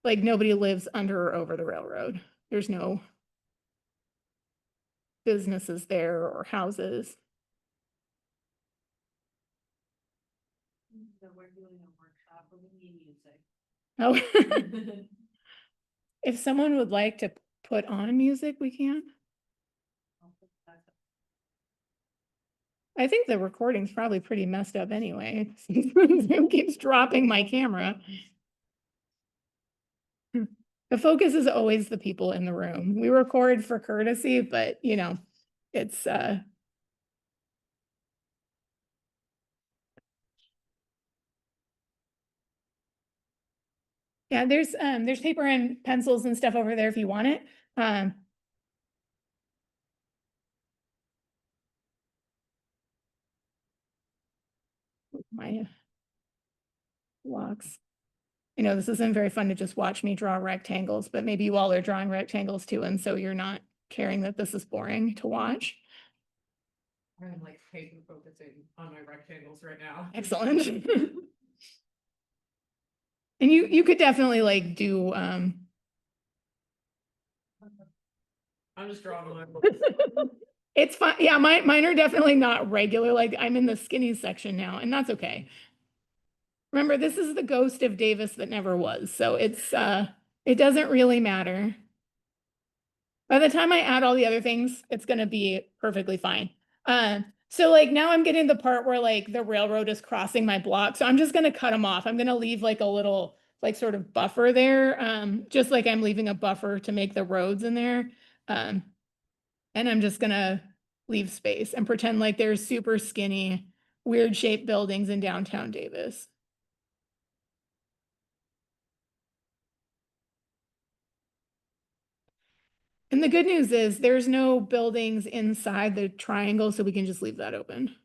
like, nobody lives under or over the railroad. There's no businesses there or houses. So we're doing a workshop, but we need music. Oh, if someone would like to put on music, we can. I think the recording's probably pretty messed up anyway. Zoom keeps dropping my camera. The focus is always the people in the room. We record for courtesy, but you know, it's yeah, there's paper and pencils and stuff over there if you want it. My blocks. You know, this isn't very fun to just watch me draw rectangles, but maybe you all are drawing rectangles too, and so you're not caring that this is boring to watch. I'm like hyper focusing on my rectangles right now. Excellent. And you could definitely like do I'm just drawing my. it's fine. Yeah, mine are definitely not regular. Like, I'm in the skinny section now, and that's okay. Remember, this is the ghost of Davis that never was, so it's it doesn't really matter. By the time I add all the other things, it's gonna be perfectly fine. So like now I'm getting the part where like the railroad is crossing my block, so I'm just gonna cut them off. I'm gonna leave like a little like sort of buffer there, just like I'm leaving a buffer to make the roads in there. And I'm just gonna leave space and pretend like there's super skinny, weird shaped buildings in downtown Davis. And the good news is there's no buildings inside the triangle, so we can just leave that open.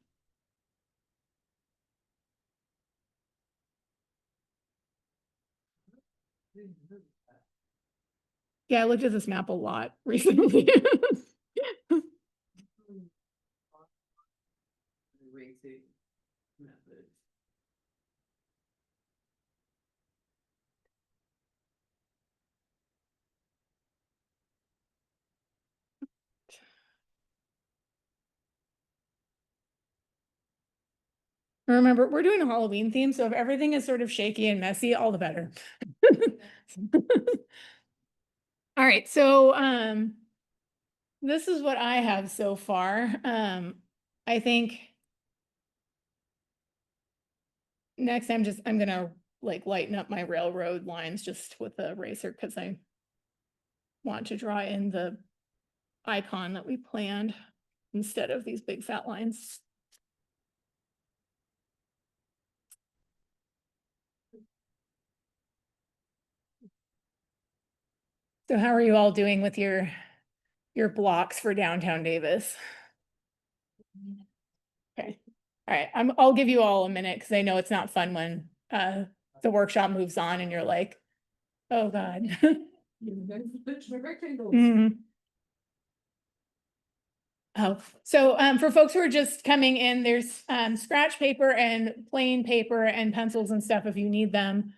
Yeah, I looked at this map a lot recently. Erasing methods. Remember, we're doing a Halloween theme, so if everything is sort of shaky and messy, all the better. All right, so this is what I have so far. I think next I'm gonna like lighten up my railroad lines just with the eraser because I want to draw in the icon that we planned instead of these big fat lines. So how are you all doing with your blocks for downtown Davis? Okay. All right, I'll give you all a minute because I know it's not fun when the workshop moves on and you're like, oh God. Rectangles. Mhm. Oh, so for folks who are just coming in, there's scratch paper and plain paper and pencils and stuff if you need them.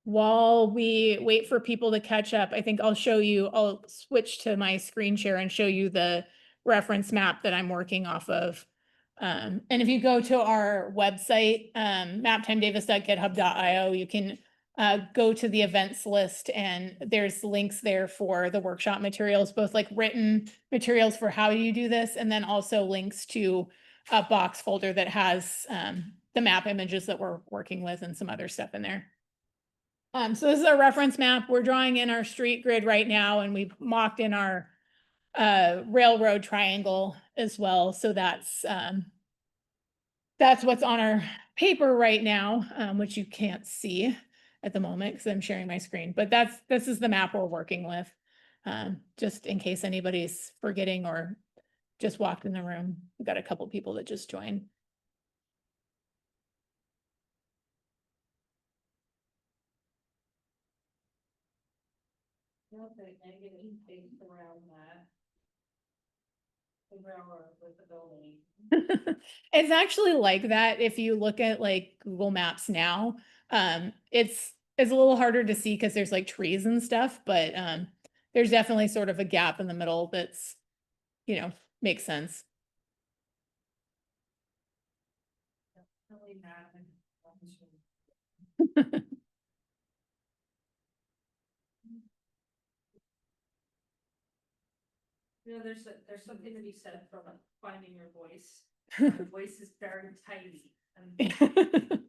While we wait for people to catch up, I think I'll switch to my screen share and show you the reference map that I'm working off of. And if you go to our website, maptimedavis.github.io, you can go to the events list and there's links there for the workshop materials, both like written materials for how you do this, and then also links to a box folder that has the map images that we're working with and some other stuff in there. So this is our reference map. We're drawing in our street grid right now, and we've mocked in our railroad triangle as well. So that's what's on our paper right now, which you can't see at the moment because I'm sharing my screen. But this is the map we're working with, just in case anybody's forgetting or just walked in the room. We've got a couple people that just joined. Okay, negative space around that. The railroad with the building. It's actually like that if you look at like Google Maps now. It's a little harder to see because there's like trees and stuff, but there's definitely sort of a gap in the middle that's, makes sense. Really mad. There's something to be said from finding your voice. Your voice is very tiny. And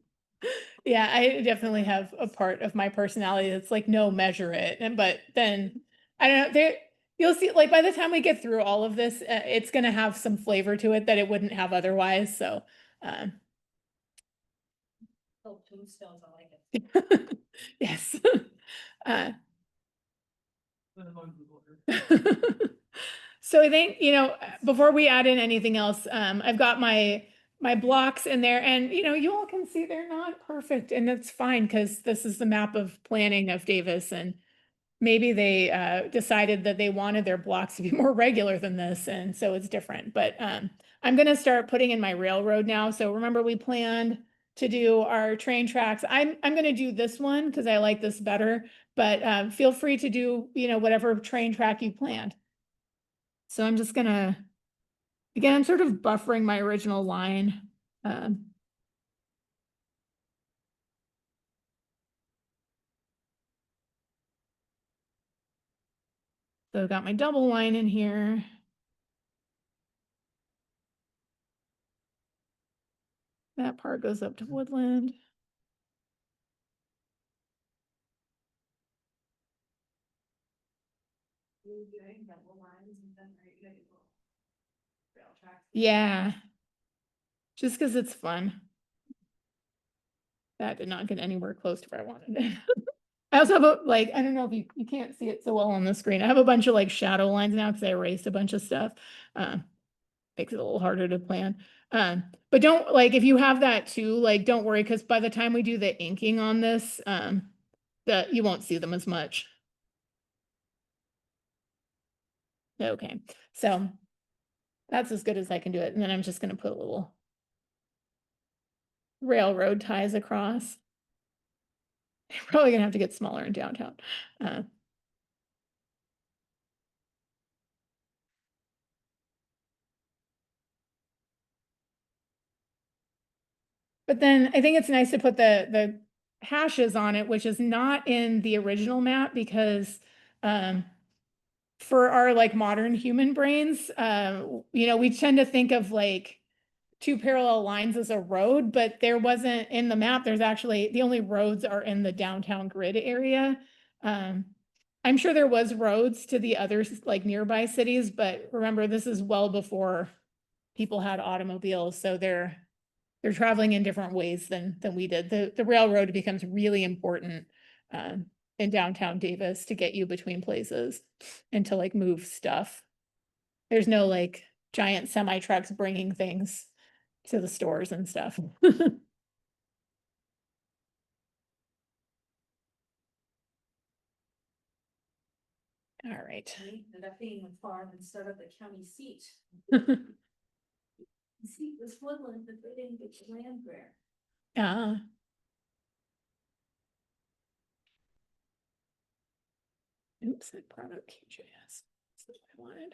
Yeah, I definitely have a part of my personality that's like, no, measure it. But then I don't know, you'll see like by the time we get through all of this, it's gonna have some flavor to it that it wouldn't have otherwise. So oh, tombstones, I like it. yes. Uh, So I think, before we add in anything else, I've got my blocks in there and, you all can see they're not perfect and that's fine because this is the map of planning of Davis and maybe they decided that they wanted their blocks to be more regular than this and so it's different. But I'm going to start putting in my railroad now. So remember we planned to do our train tracks. I'm going to do this one because I like this better, but feel free to do, whatever train track you planned. So I'm just gonna, again, I'm sort of buffering my original line. So I've got my double line in here. That part goes up to Woodland. Yeah. Just because it's fun. That did not get anywhere close to where I wanted it. I also have I don't know if you can't see it so well on the screen. I have a bunch of like shadow lines now because I erased a bunch of stuff. Makes it a little harder to plan. But don't if you have that too, don't worry because by the time we do the inking on this, that you won't see them as much. Okay, so that's as good as I can do it. And then I'm just going to put a little railroad ties across. Probably going to have to get smaller in downtown. But then I think it's nice to put the hashes on it, which is not in the original map because, for our like modern human brains, we tend to think of like two parallel lines as a road, but there wasn't in the map. There's actually, the only roads are in the downtown grid area. I'm sure there was roads to the other like nearby cities, but remember, this is well before people had automobiles, so they're traveling in different ways than we did. The railroad becomes really important in downtown Davis to get you between places and to like move stuff. There's no like giant semi trucks bringing things to the stores and stuff. All right. We ended up being a farm instead of the county seat. The seat was Woodland, but they didn't get the land grant. Oops, I brought up QGIS. That's what I wanted.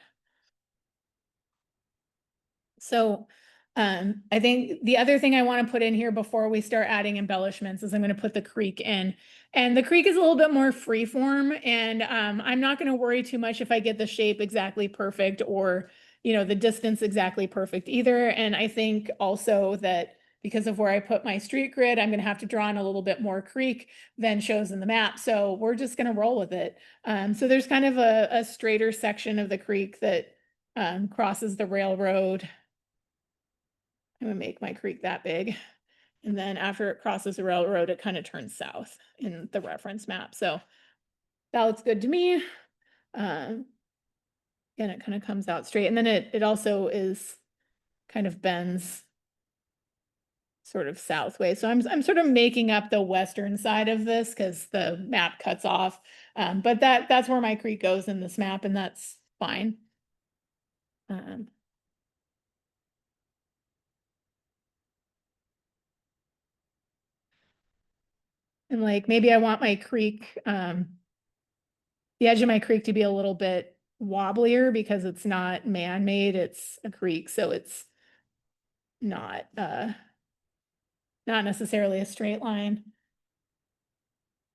So I think the other thing I want to put in here before we start adding embellishments is I'm going to put the creek in. And the creek is a little bit more freeform, and I'm not going to worry too much if I get the shape exactly perfect or, the distance exactly perfect either. And I think also that because of where I put my street grid, I'm going to have to draw in a little bit more creek than shows in the map. So we're just going to roll with it. So there's kind of a straighter section of the creek that crosses the railroad. I'm gonna make my creek that big. And then after it crosses the railroad, it kind of turns south in the reference map. So that looks good to me. And it kind of comes out straight. And then it also is kind of bends sort of south way. So I'm sort of making up the western side of this because the map cuts off. But that's where my creek goes in this map, and that's fine. And like maybe I want my creek, the edge of my creek to be a little bit wobblier because it's not man-made, it's a creek, so it's not not necessarily a straight line.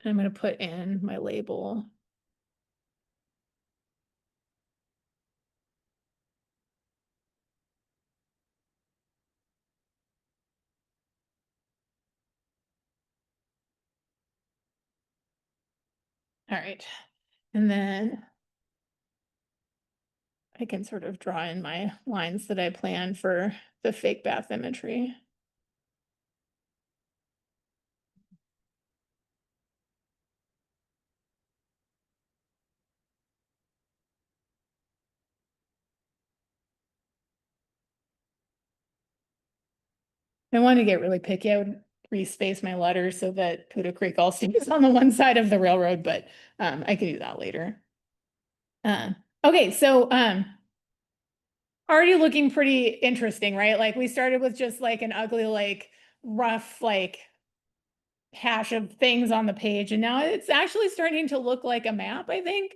I'm going to put in my label. All right. And then I can sort of draw in my lines that I plan for the fake bath imagery. I want to get really picky. I would respace my letters so that Poodle Creek all stays on the one side of the railroad, but I can do that later. Okay, so already looking pretty interesting, right? Like we started with just like an ugly, like rough, like hash of things on the page, and now it's actually starting to look like a map, I think.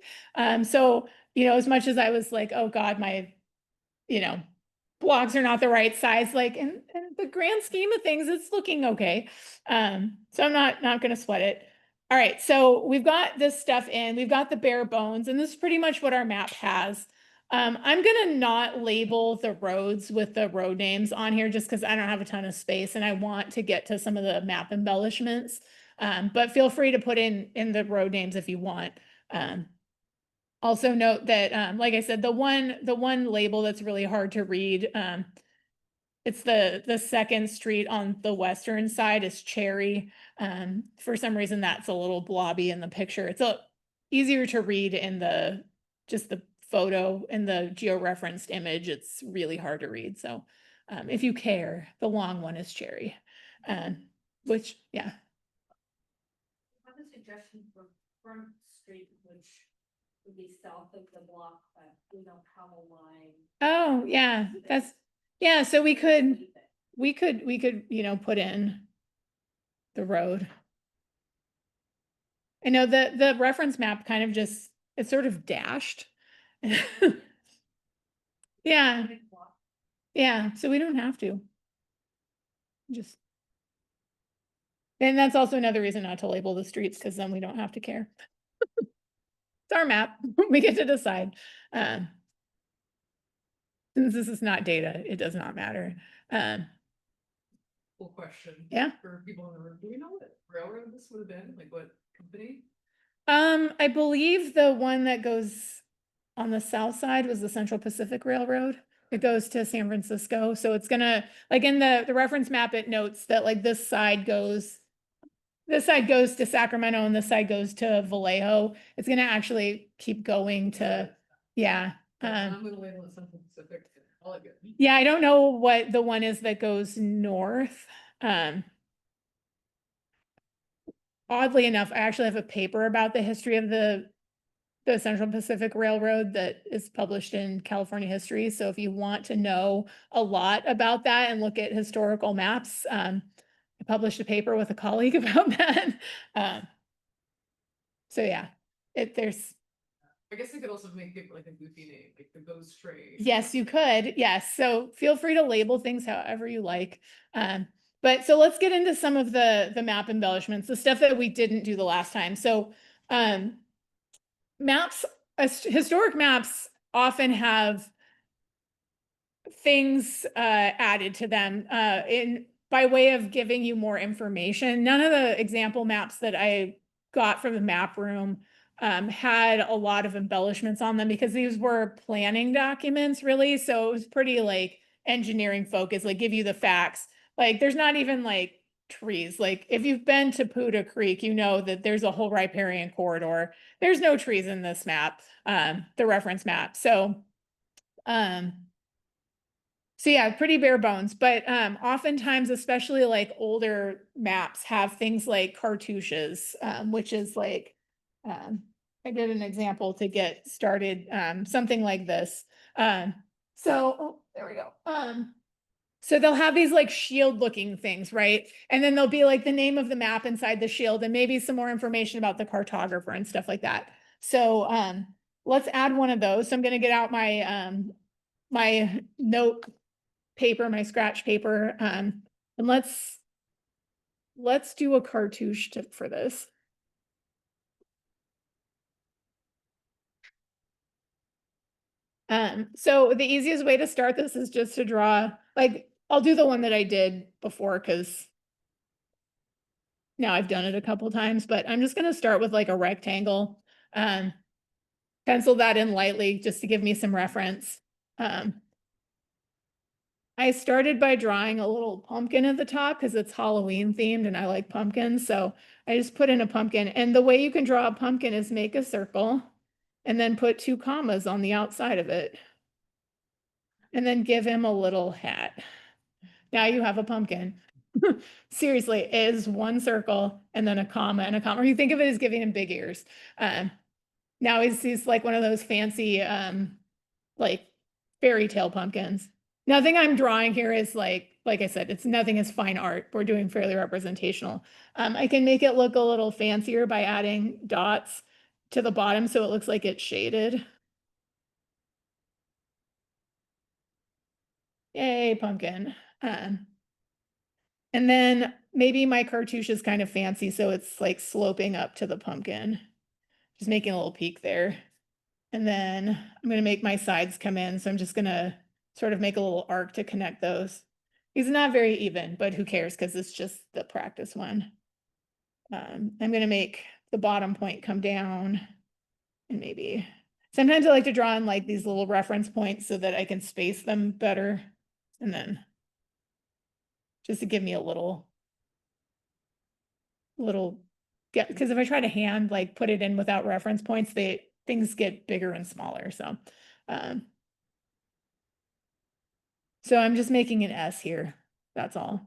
So, as much as I was like, oh God, my, blocks are not the right size, like in the grand scheme of things, it's looking okay. So I'm not gonna sweat it. All right, so we've got this stuff in, we've got the bare bones, and this is pretty much what our map has. I'm gonna not label the roads with the road names on here just because I don't have a ton of space and I want to get to some of the map embellishments. But feel free to put in the road names if you want. Also note that, like I said, the one label that's really hard to read, it's the second street on the western side is Cherry. For some reason, that's a little blobby in the picture. It's easier to read in just the photo in the georeferenced image. It's really hard to read. So if you care, the long one is Cherry. Which, yeah. I have a suggestion for Front Street, which would be south of the block, but we don't have a line. Oh, yeah, yeah, so we could, put in the road. I know the reference map kind of just, it's sort of dashed. Yeah, yeah, so we don't have to. Just, And that's also another reason not to label the streets, because then we don't have to care. It's our map. We get to decide. Since this is not data, it does not matter. Cool question. Yeah. For people in the room, do we know what railroad this would have been? Like what company? I believe the one that goes on the south side was the Central Pacific Railroad. It goes to San Francisco, so it's gonna, like in the reference map, it notes that like this side goes to Sacramento and this side goes to Vallejo. It's gonna actually keep going to, yeah. I'm gonna label it Central Pacific. I like it. Yeah, I don't know what the one is that goes north. Oddly enough, I actually have a paper about the history of the Central Pacific Railroad that is published in California History. So if you want to know a lot about that and look at historical maps, I published a paper with a colleague about that. So yeah, there's, I guess they could also make it like a goofy name, like the Ghost Train. yes, you could. Yes. So feel free to label things however you like. But so let's get into some of the map embellishments, the stuff that we didn't do the last time. So maps, historic maps often have things added to them by way of giving you more information. None of the example maps that I got from the map room had a lot of embellishments on them because these were planning documents really. So it was pretty like engineering focused, like give you the facts. Like there's not even like trees. Like if you've been to Puda Creek, you know that there's a whole riparian corridor. There's no trees in this map, the reference map. So yeah, pretty bare bones, but oftentimes, especially like older maps have things like cartouches, which is like, I did an example to get started, something like this. Oh, there we go. So they'll have these like shield looking things, right? And then there'll be like the name of the map inside the shield and maybe some more information about the cartographer and stuff like that. So let's add one of those. So I'm going to get out my my note paper, my scratch paper, and let's do a cartouche for this. So the easiest way to start this is just to draw, like, I'll do the one that I did before because now I've done it a couple times, but I'm just going to start with like a rectangle. Pencil that in lightly just to give me some reference. I started by drawing a little pumpkin at the top because it's Halloween themed and I like pumpkins. So I just put in a pumpkin. And the way you can draw a pumpkin is make a circle and then put 2 commas on the outside of it. And then give him a little hat. Now you have a pumpkin. Seriously, it is 1 circle and then a comma and a comma. Or you think of it as giving him big ears. Now he's like one of those fancy like fairy tale pumpkins. Nothing I'm drawing here is like I said, it's nothing is fine art. We're doing fairly representational. I can make it look a little fancier by adding dots to the bottom so it looks like it's shaded. Yay, pumpkin. And then maybe my cartouche is kind of fancy, so it's like sloping up to the pumpkin. Just making a little peak there. And then I'm going to make my sides come in. So I'm just going to sort of make a little arc to connect those. It's not very even, but who cares? Because it's just the practice one. I'm going to make the bottom point come down and maybe sometimes I like to draw in like these little reference points so that I can space them better. And then just to give me a little because if I try to hand like put it in without reference points, things get bigger and smaller. So I'm just making an S here. That's all.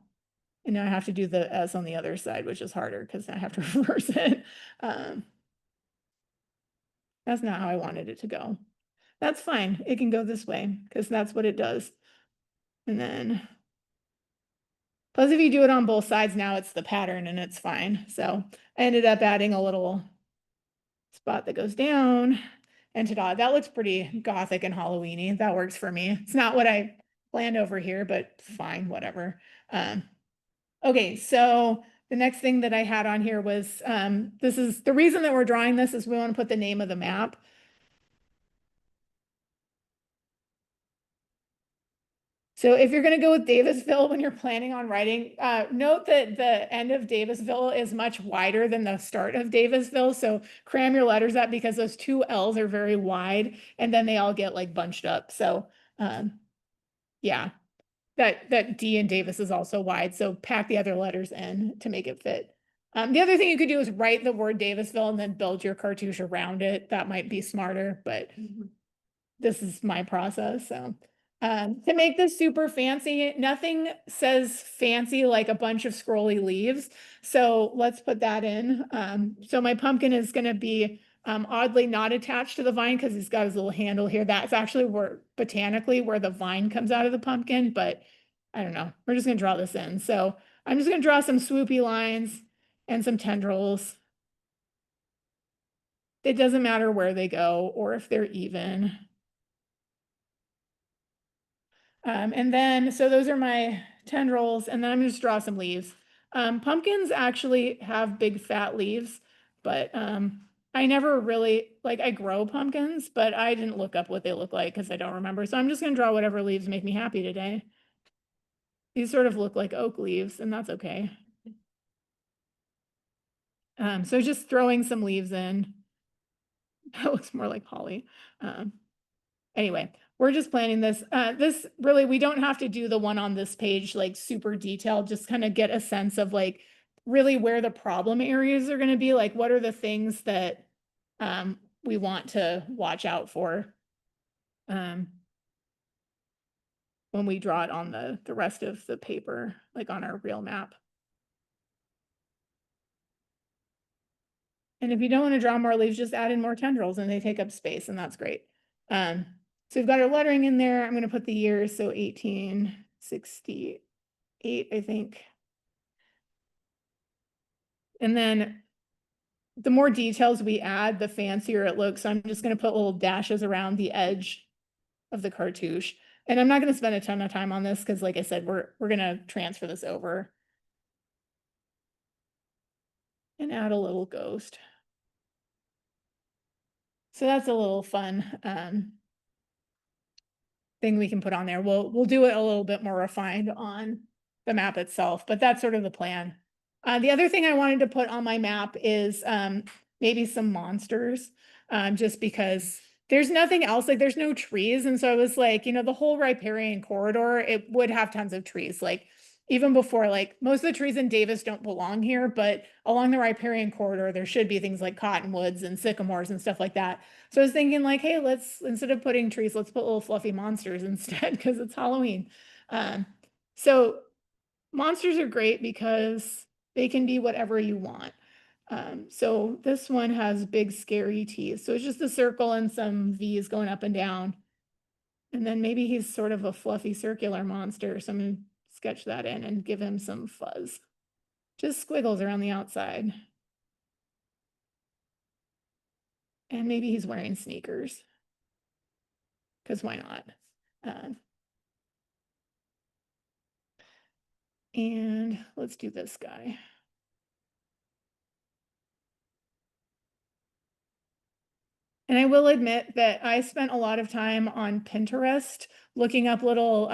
And now I have to do the S on the other side, which is harder because I have to reverse it. That's not how I wanted it to go. That's fine. It can go this way because that's what it does. And then, plus if you do it on both sides now, it's the pattern and it's fine. So I ended up adding a little spot that goes down. And ta-da, that looks pretty gothic and Halloweeny. That works for me. It's not what I planned over here, but fine, whatever. Okay, so the next thing that I had on here was, this is, the reason that we're drawing this is we want to put the name of the map. So if you're gonna go with Davisville when you're planning on writing, note that the end of Davisville is much wider than the start of Davisville. So cram your letters up because those two L's are very wide and then they all get like bunched up. So, yeah, that D in Davis is also wide. So pack the other letters in to make it fit. The other thing you could do is write the word Davisville and then build your cartouche around it. That might be smarter, but this is my process, so. To make this super fancy, nothing says fancy like a bunch of scrolly leaves. So let's put that in. So my pumpkin is gonna be oddly not attached to the vine because he's got his little handle here. That's actually where botanically where the vine comes out of the pumpkin, but I don't know. We're just gonna draw this in. So I'm just gonna draw some swoopy lines and some tendrils. It doesn't matter where they go or if they're even. And then, so those are my tendrils, and then I'm gonna just draw some leaves. Pumpkins actually have big fat leaves, but I never really, like I grow pumpkins, but I didn't look up what they look like because I don't remember. So I'm just gonna draw whatever leaves make me happy today. These sort of look like oak leaves, and that's okay. So just throwing some leaves in. That looks more like holly. Anyway, we're just planning this. This really, we don't have to do the one on this page like super detailed, just kind of get a sense of like really where the problem areas are going to be, like what are the things that we want to watch out for when we draw it on the rest of the paper, like on our real map. And if you don't want to draw more leaves, just add in more tendrils and they take up space, and that's great. So we've got our lettering in there. I'm going to put the years, so 1868, I think. And then the more details we add, the fancier it looks. So I'm just going to put little dashes around the edge of the cartouche. And I'm not going to spend a ton of time on this because, like I said, we're going to transfer this over and add a little ghost. So that's a little fun thing we can put on there. We'll do it a little bit more refined on the map itself, but that's sort of the plan. The other thing I wanted to put on my map is maybe some monsters, just because there's nothing else, like there's no trees. And so I was like, the whole riparian corridor, it would have tons of trees. Like even before, like most of the trees in Davis don't belong here, but along the riparian corridor, there should be things like cottonwoods and sycamores and stuff like that. So I was thinking like, hey, let's, instead of putting trees, let's put little fluffy monsters instead because it's Halloween. So monsters are great because they can be whatever you want. So this one has big scary teeth. So it's just a circle and some V's going up and down. And then maybe he's sort of a fluffy circular monster. So I'm going to sketch that in and give him some fuzz. Just squiggles around the outside. And maybe he's wearing sneakers. Because why not? And let's do this guy. And I will admit that I spent a lot of time on Pinterest looking up little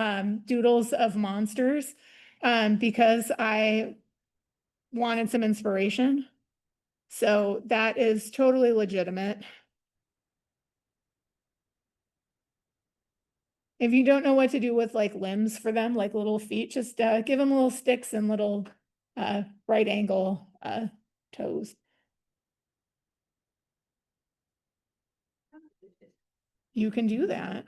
doodles of monsters because I wanted some inspiration. So that is totally legitimate. If you don't know what to do with like limbs for them, like little feet, just give them little sticks and little right angle toes. You can do that.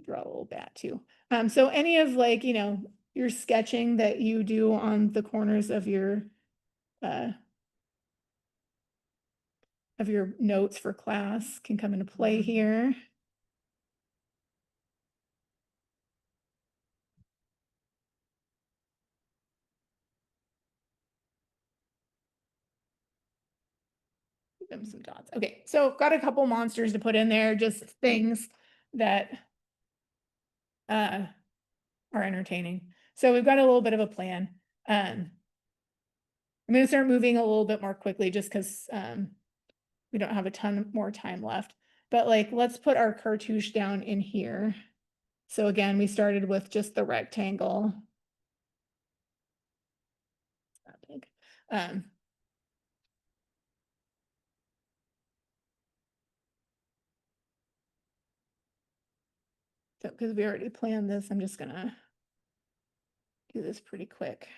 Draw a little bat too. So any of like, your sketching that you do on the corners of your notes for class can come into play here. Give them some dots. Okay, so got a couple monsters to put in there, just things that are entertaining. So we've got a little bit of a plan. I'm gonna start moving a little bit more quickly just because we don't have a ton more time left. But like, let's put our cartouche down in here. So again, we started with just the rectangle. It's not big. So because we already planned this, I'm just gonna do this pretty quick.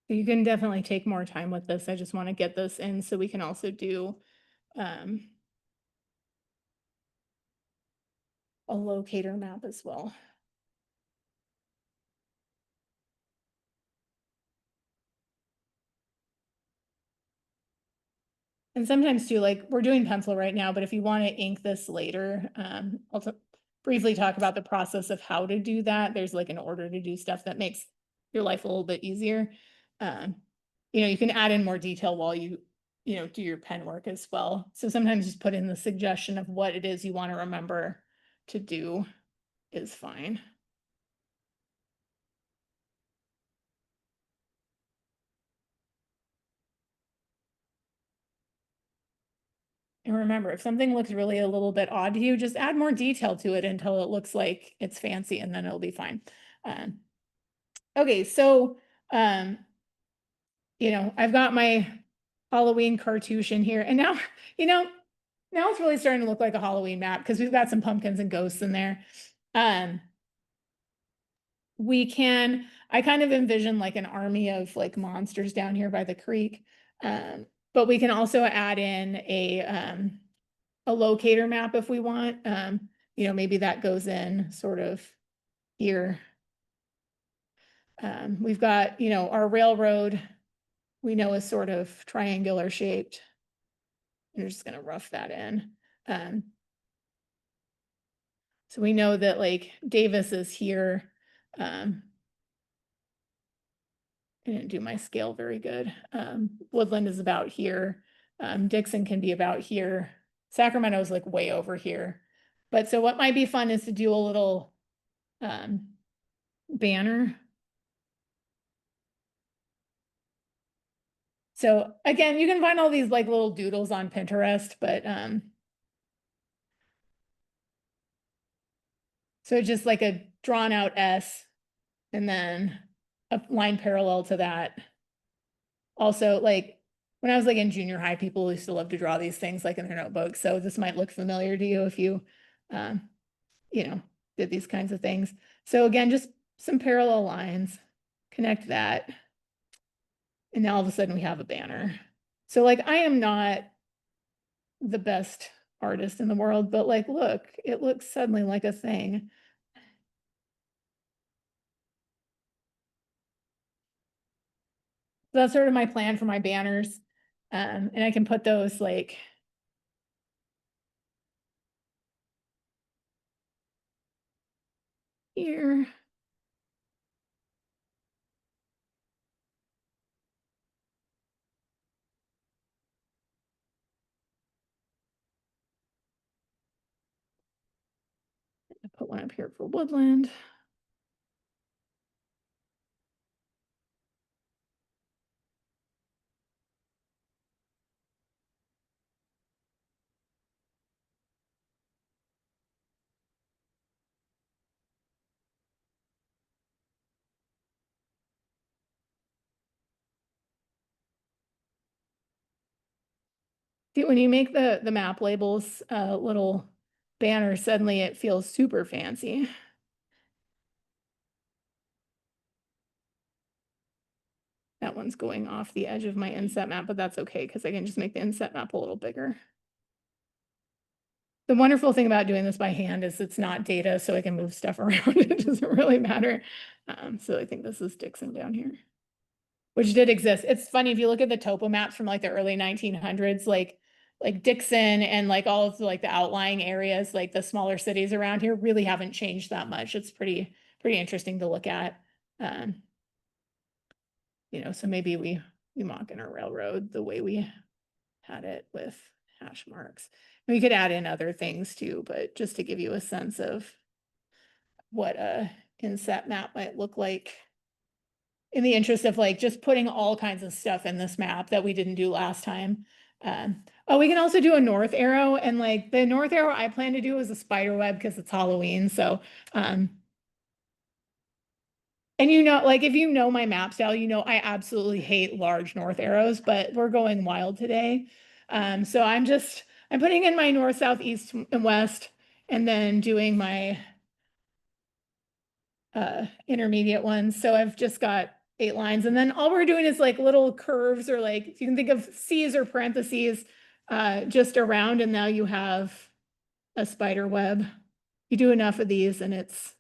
You can definitely take more time with this. I just want to get this in so we can also do a locator map as well. And sometimes too, like we're doing pencil right now, but if you want to ink this later, I'll briefly talk about the process of how to do that. There's like an order to do stuff that makes your life a little bit easier. You can add in more detail while you do your pen work as well. So sometimes just put in the suggestion of what it is you want to remember to do is fine. And remember, if something looks really a little bit odd to you, just add more detail to it until it looks like it's fancy and then it'll be fine. Okay, so, I've got my Halloween cartouche in here and now, now it's really starting to look like a Halloween map because we've got some pumpkins and ghosts in there. I kind of envision like an army of like monsters down here by the creek. But we can also add in a locator map if we want. Maybe that goes in sort of here. We've got, our railroad, we know is sort of triangular shaped. We're just gonna rough that in. So we know that like Davis is here. I didn't do my scale very good. Woodland is about here. Dixon can be about here. Sacramento is like way over here. But so what might be fun is to do a little banner. So again, you can find all these like little doodles on Pinterest, but so just like a drawn out S and then a line parallel to that. Also, like when I was like in junior high, people used to love to draw these things like in their notebooks. So this might look familiar to you if you, did these kinds of things. So again, just some parallel lines, connect that. And now all of a sudden we have a banner. So like, I am not the best artist in the world, but like, look, it looks suddenly like a thing. So that's sort of my plan for my banners. And I can put those like here. I put one up here for Woodland. See, when you make the map labels a little banner, suddenly it feels super fancy. That one's going off the edge of my inset map, but that's okay because I can just make the inset map a little bigger. The wonderful thing about doing this by hand is it's not data, so I can move stuff around. It doesn't really matter. So I think this is Dixon down here, which did exist. It's funny, if you look at the topo maps from like the early 1900s, like Dixon and like all of like the outlying areas, like the smaller cities around here really haven't changed that much. It's pretty interesting to look at. So maybe we mock in our railroad the way we had it with hash marks. We could add in other things too, but just to give you a sense of what a inset map might look like, in the interest of like just putting all kinds of stuff in this map that we didn't do last time. Oh, we can also do a north arrow, and like the north arrow I plan to do is a spider web because it's Halloween. So, and like if you know my map style, I absolutely hate large north arrows, but we're going wild today. So I'm putting in my north, south, east, and west, and then doing my intermediate ones. So I've just got 8 lines, and then all we're doing is like little curves, or like you can think of C's or parentheses just around, and now you have a spider web. You do enough of these and it's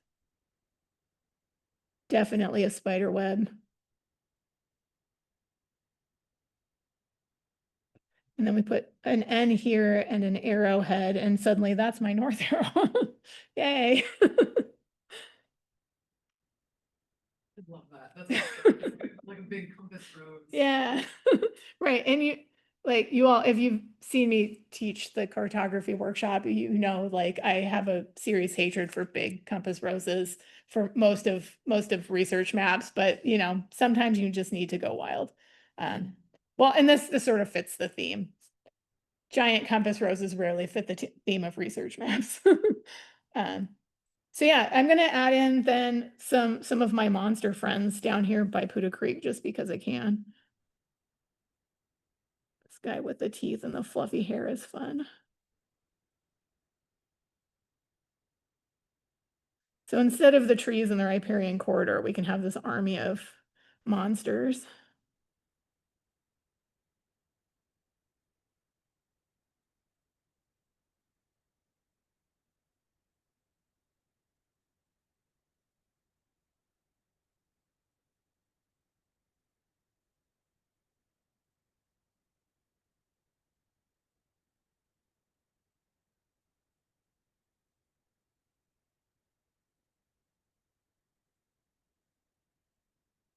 definitely a spider web. And then we put an N here and an arrowhead, and suddenly that's my north arrow. Yay. I love that. That's like a big compass rose. Yeah, right. And you all, if you've seen me teach the cartography workshop, like I have a serious hatred for big compass roses for most of research maps, but sometimes you just need to go wild. Well, and this sort of fits the theme. Giant compass roses rarely fit the theme of research maps. So yeah, I'm gonna add in then some of my monster friends down here by Puda Creek just because I can. This guy with the teeth and the fluffy hair is fun. So instead of the trees in the riparian corridor, we can have this army of monsters.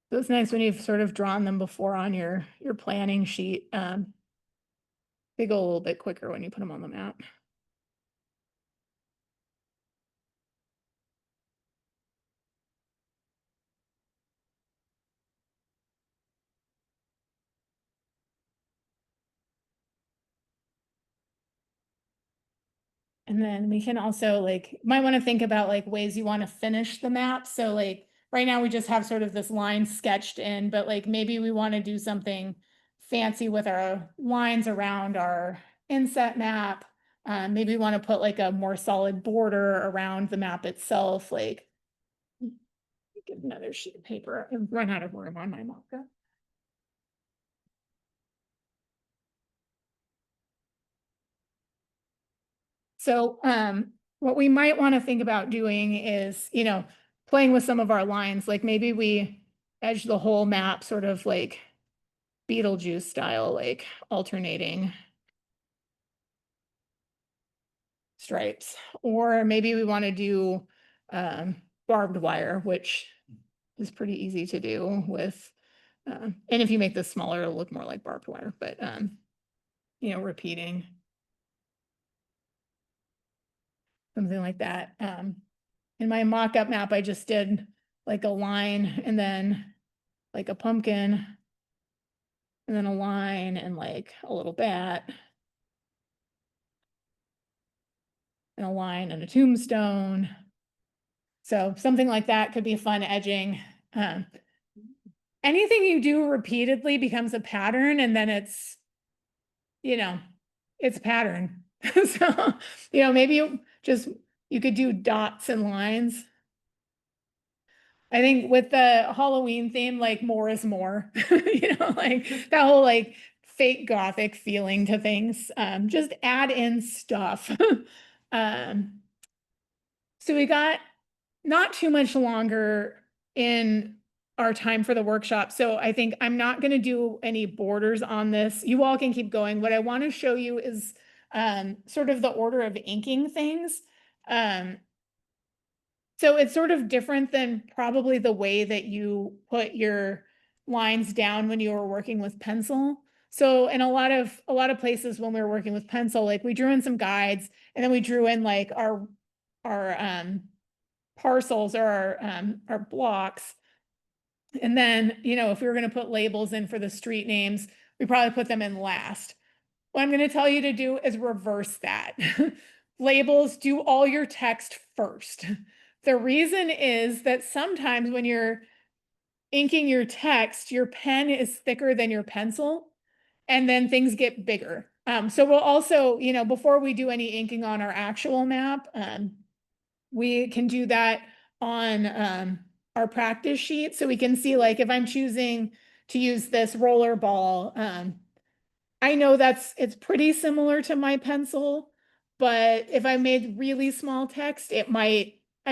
So it's nice when you've sort of drawn them before on your planning sheet. They go a little bit quicker when you put them on the map. And then we can also might want to think about ways you want to finish the map. So right now we just have sort of this line sketched in, but maybe we want to do something fancy with our lines around our inset map. Maybe we want to put a more solid border around the map itself. Get another sheet of paper. I've run out of room on my mock-up. So what we might want to think about doing is, playing with some of our lines, maybe we edge the whole map sort of like Beetlejuice style, alternating stripes. Or maybe we want to do barbed wire, which is pretty easy to do with, and if you make this smaller, it'll look more like barbed wire, but repeating. Something like that. In my mock-up map, I just did a line and then a pumpkin and then a line and a little bat and a line and a tombstone. So something like that could be fun edging. Anything you do repeatedly becomes a pattern, and then it's a pattern. So, maybe just, you could do dots and lines. I think with the Halloween theme, like more is more, like that whole like fake gothic feeling to things. Just add in stuff. Um, so we got not too much longer in our time for the workshop. So I think I'm not going to do any borders on this. You all can keep going. What I want to show you is sort of the order of inking things. So it's sort of different than probably the way that you put your lines down when you were working with pencil. So in a lot of places when we were working with pencil, like we drew in some guides and then we drew in like our parcels or our blocks. And then, if we were going to put labels in for the street names, we probably put them in last. What I'm going to tell you to do is reverse that. Labels, do all your text first. The reason is that sometimes when you're inking your text, your pen is thicker than your pencil, and then things get bigger. So we'll also, before we do any inking on our actual map, we can do that on our practice sheet. So we can see, like, if I'm choosing to use this roller ball, I know it's pretty similar to my pencil, but if I made really small text, I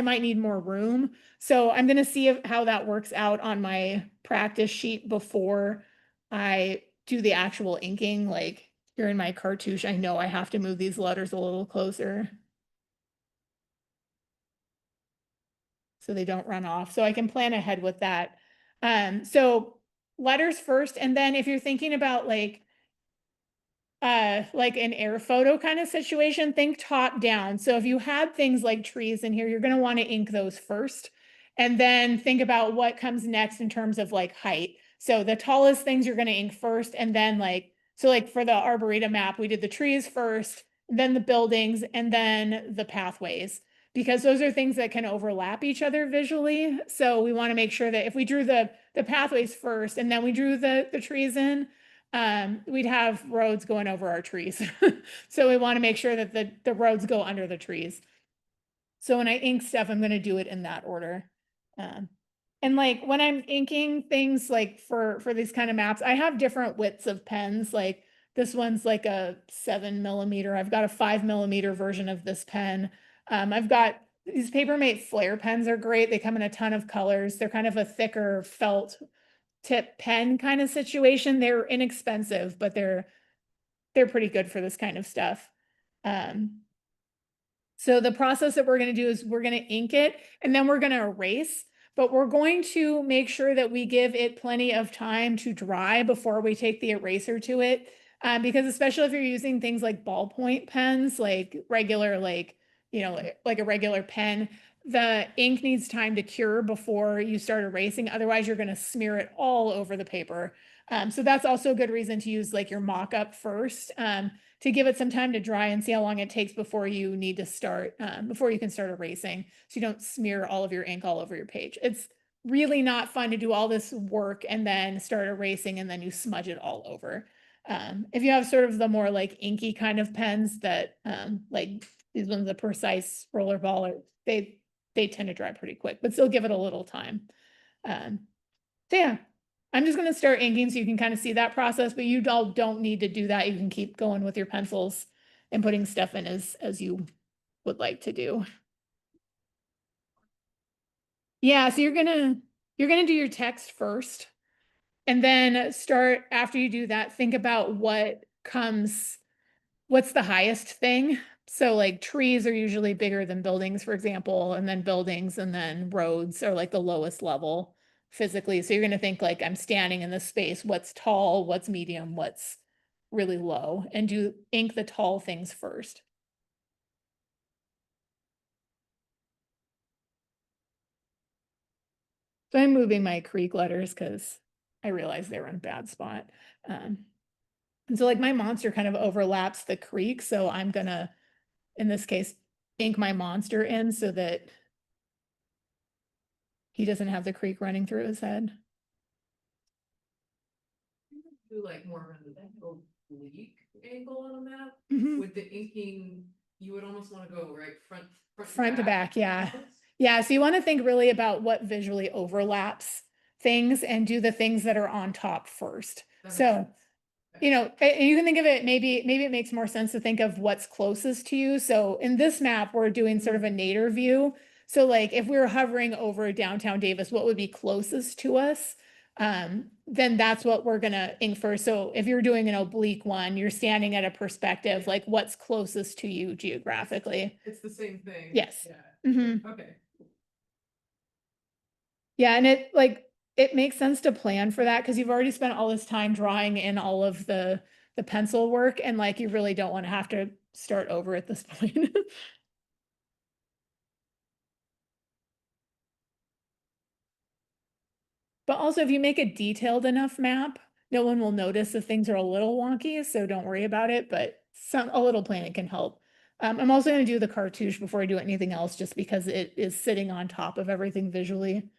might need more room. So I'm going to see how that works out on my practice sheet before I do the actual inking. Like here in my cartouche, I know I have to move these letters a little closer so they don't run off. So I can plan ahead with that. So letters first, and then if you're thinking about like an air photo kind of situation, think top down. So if you had things like trees in here, you're going to want to ink those first, and then think about what comes next in terms of like height. So the tallest things you're going to ink first, and then like for the Arboretum map, we did the trees first, then the buildings, and then the pathways, because those are things that can overlap each other visually. So we want to make sure that if we drew the pathways first and then we drew the trees in, we'd have roads going over our trees. So we want to make sure that the roads go under the trees. So when I ink stuff, I'm going to do it in that order. And like when I'm inking things like for these kind of maps, I have different widths of pens. Like this one's like a 7mm. I've got a 5mm version of this pen. I've got these Papermate Flare pens are great. They come in a ton of colors. They're kind of a thicker felt tip pen kind of situation. They're inexpensive, but they're pretty good for this kind of stuff. So the process that we're going to do is we're going to ink it and then we're going to erase, but we're going to make sure that we give it plenty of time to dry before we take the eraser to it. Because especially if you're using things like ballpoint pens, like regular, like a regular pen, the ink needs time to cure before you start erasing. Otherwise, you're going to smear it all over the paper. So that's also a good reason to use like your mock-up first, to give it some time to dry and see how long it takes before you need to start, before you can start erasing, so you don't smear all of your ink all over your page. It's really not fun to do all this work and then start erasing and then you smudge it all over. If you have sort of the more like inky kind of pens that, like these ones, the Precise roller ball, they tend to dry pretty quick, but still give it a little time. So yeah, I'm just going to start inking so you can kind of see that process, but you all don't need to do that. You can keep going with your pencils and putting stuff in as you would like to do. Yeah, so you're gonna do your text first, and then start after you do that, think about what's the highest thing. So like trees are usually bigger than buildings, for example, and then buildings and then roads are like the lowest level physically. So you're going to think like I'm standing in this space, what's tall, what's medium, what's really low, and do ink the tall things first. So I'm moving my creek letters because I realized they were in a bad spot. And so like my monster kind of overlaps the creek. So I'm gonna, in this case, ink my monster in so that he doesn't have the creek running through his head. Do like more of an oblique angle on a map Mhm. with the inking you would almost wanna go right Front to back, yeah. Yeah, so you want to think really about what visually overlaps things and do the things that are on top first. That makes So, sense. you know, and you can think of it, maybe it makes more sense to think of what's closest to you. So in this map, we're doing sort of a nadir view. So like if we were hovering over downtown Davis, what would be closest to us? Then that's what we're gonna ink for. So if you're doing an oblique one, you're standing at a perspective, like what's closest to you geographically. It's the same thing. Yes. Yeah, Mhm. okay. Yeah, and it makes sense to plan for that because you've already spent all this time drawing in all of the pencil work and like you really don't want to have to start over at this point. But also if you make a detailed enough map, no one will notice if things are a little wonky, so don't worry about it, but a little planning can help. I'm also going to do the cartouche before I do anything else, just because it is sitting on top of everything visually.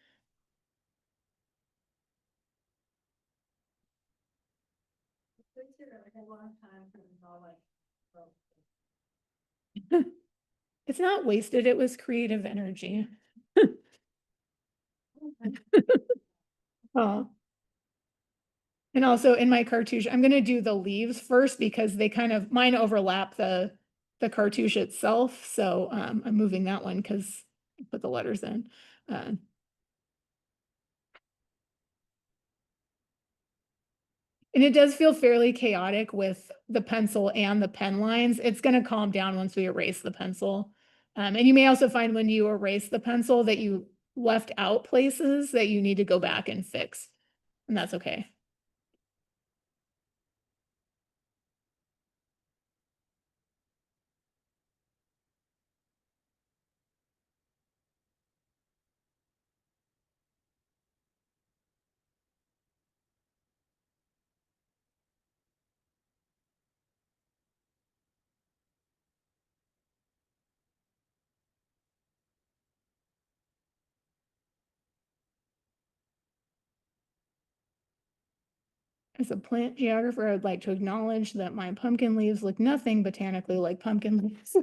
It's here, like a long time for them all like, oh, It's not wasted, it was creative energy. Oh. And also in my cartouche, I'm gonna do the leaves first because they kind of, mine overlap the cartouche itself, so I'm moving that one because I put the letters in. And it does feel fairly chaotic with the pencil and the pen lines. It's gonna calm down once we erase the pencil. And you may also find when you erase the pencil that you left out places that you need to go back and fix, and that's okay. As a plant geographer, I would like to acknowledge that my pumpkin leaves look nothing botanically like pumpkin leaves.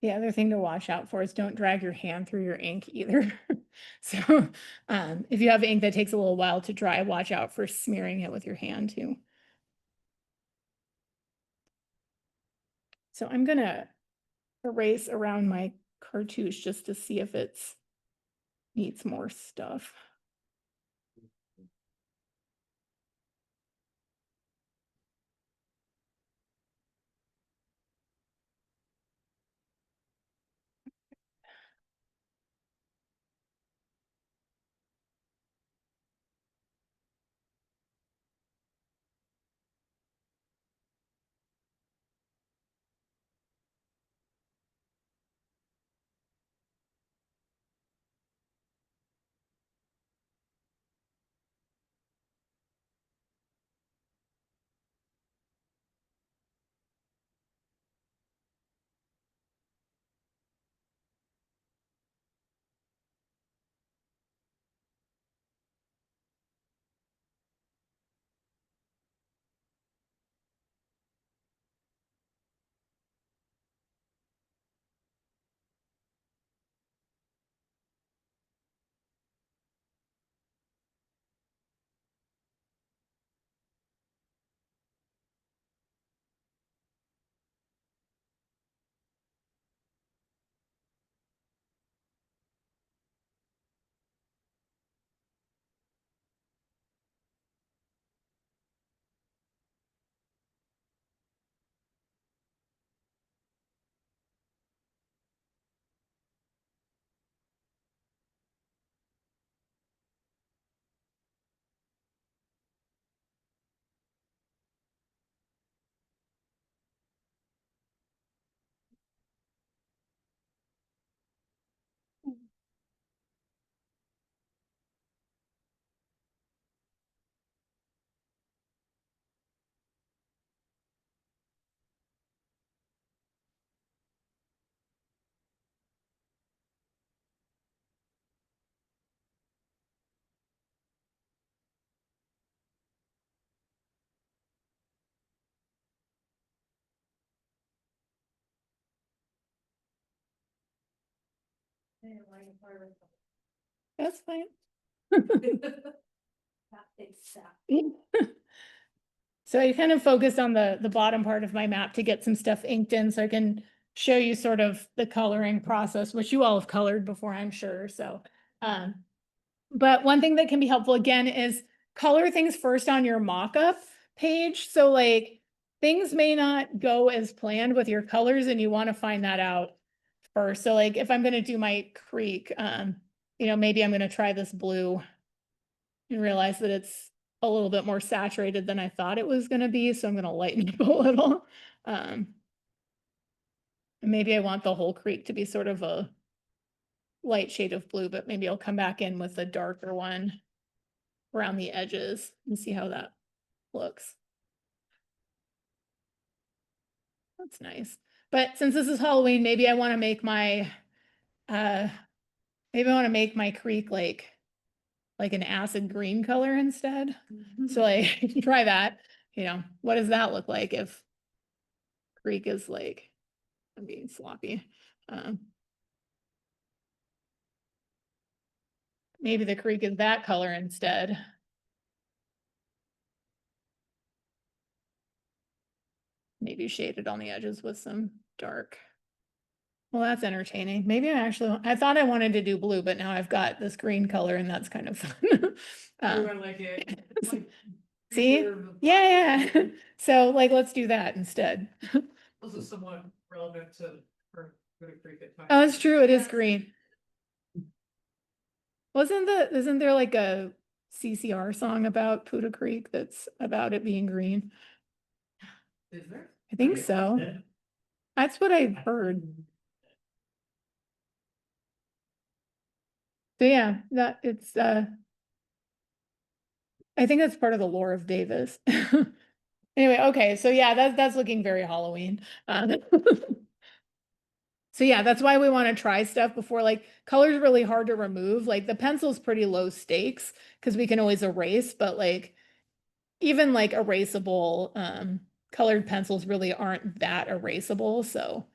The other thing to watch out for is don't drag your hand through your ink either. So if you have ink that takes a little while to dry, watch out for smearing it with your hand too. So I'm gonna erase around my cartouche just to see if it's needs more stuff. That's fine. That big step. So I kind of focused on the bottom part of my map to get some stuff inked in so I can show you sort of the coloring process, which you all have colored before, I'm sure. So, but one thing that can be helpful again is color things first on your mock-up page. So like things may not go as planned with your colors and you want to find that out first. So like if I'm going to do my creek, you know, maybe I'm going to try this blue and realize that it's a little bit more saturated than I thought it was going to be. So I'm going to lighten it a little. And maybe I want the whole creek to be sort of a light shade of blue, but maybe I'll come back in with a darker one around the edges and see how that looks. That's nice. But since this is Halloween, maybe I want to make my creek like an acid green color instead. So like try that, you know, what does that look like if creek is like, I'm being sloppy. Maybe the creek is that color instead. Maybe shaded on the edges with some dark. Well, that's entertaining. Maybe I thought I wanted to do blue, but now I've got this green color and that's kind of fun. I like it. Like, See? reserve the- Yeah, yeah. So like, let's do that instead. This is somewhat relevant to for Good Creek at times. Oh, it's true. It is Yes. green. Isn't there like a CCR song about Puda Creek that's about it being green? Is there? I think so. Yeah. That's what I heard. So yeah, that it's I think that's part of the lore of Davis. Anyway, okay, so yeah, that's looking very Halloween. So yeah, that's why we want to try stuff before, like color's really hard to remove. Like the pencil's pretty low stakes because we can always erase, but like even like erasable colored pencils really aren't that erasable. So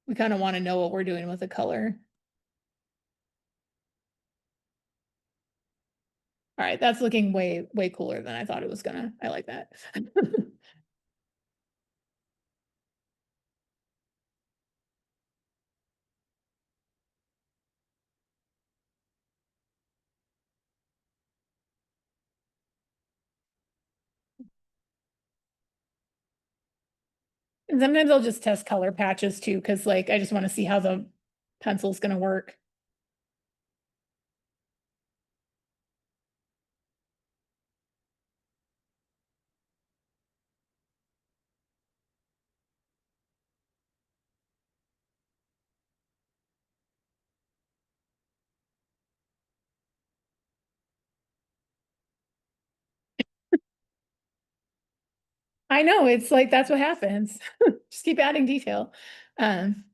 we kind of want to know what we're doing with the color. All right, that's looking way, way cooler than I thought it was gonna. I like that. And sometimes I'll just test color patches too, because like I just want to see how the pencil's gonna work. I know, it's like that's what happens. Just keep adding detail. Um,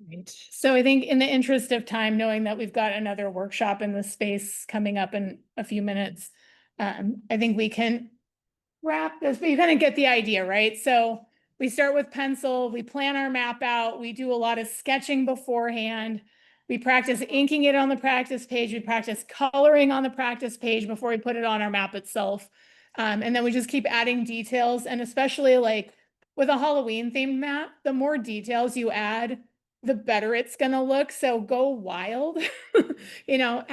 Right. So I think in the interest of time, knowing that we've got another workshop in this space coming up in a few minutes, I think we can wrap this, but you kind of get the idea, right? So we start with pencil, we plan our map out, we do a lot of sketching beforehand. We practice inking it on the practice page, we practice coloring on the practice page before we put it on our map itself. And then we just keep adding details, and especially like with a Halloween themed map, the more details you add, the better it's gonna look. So go wild. You know,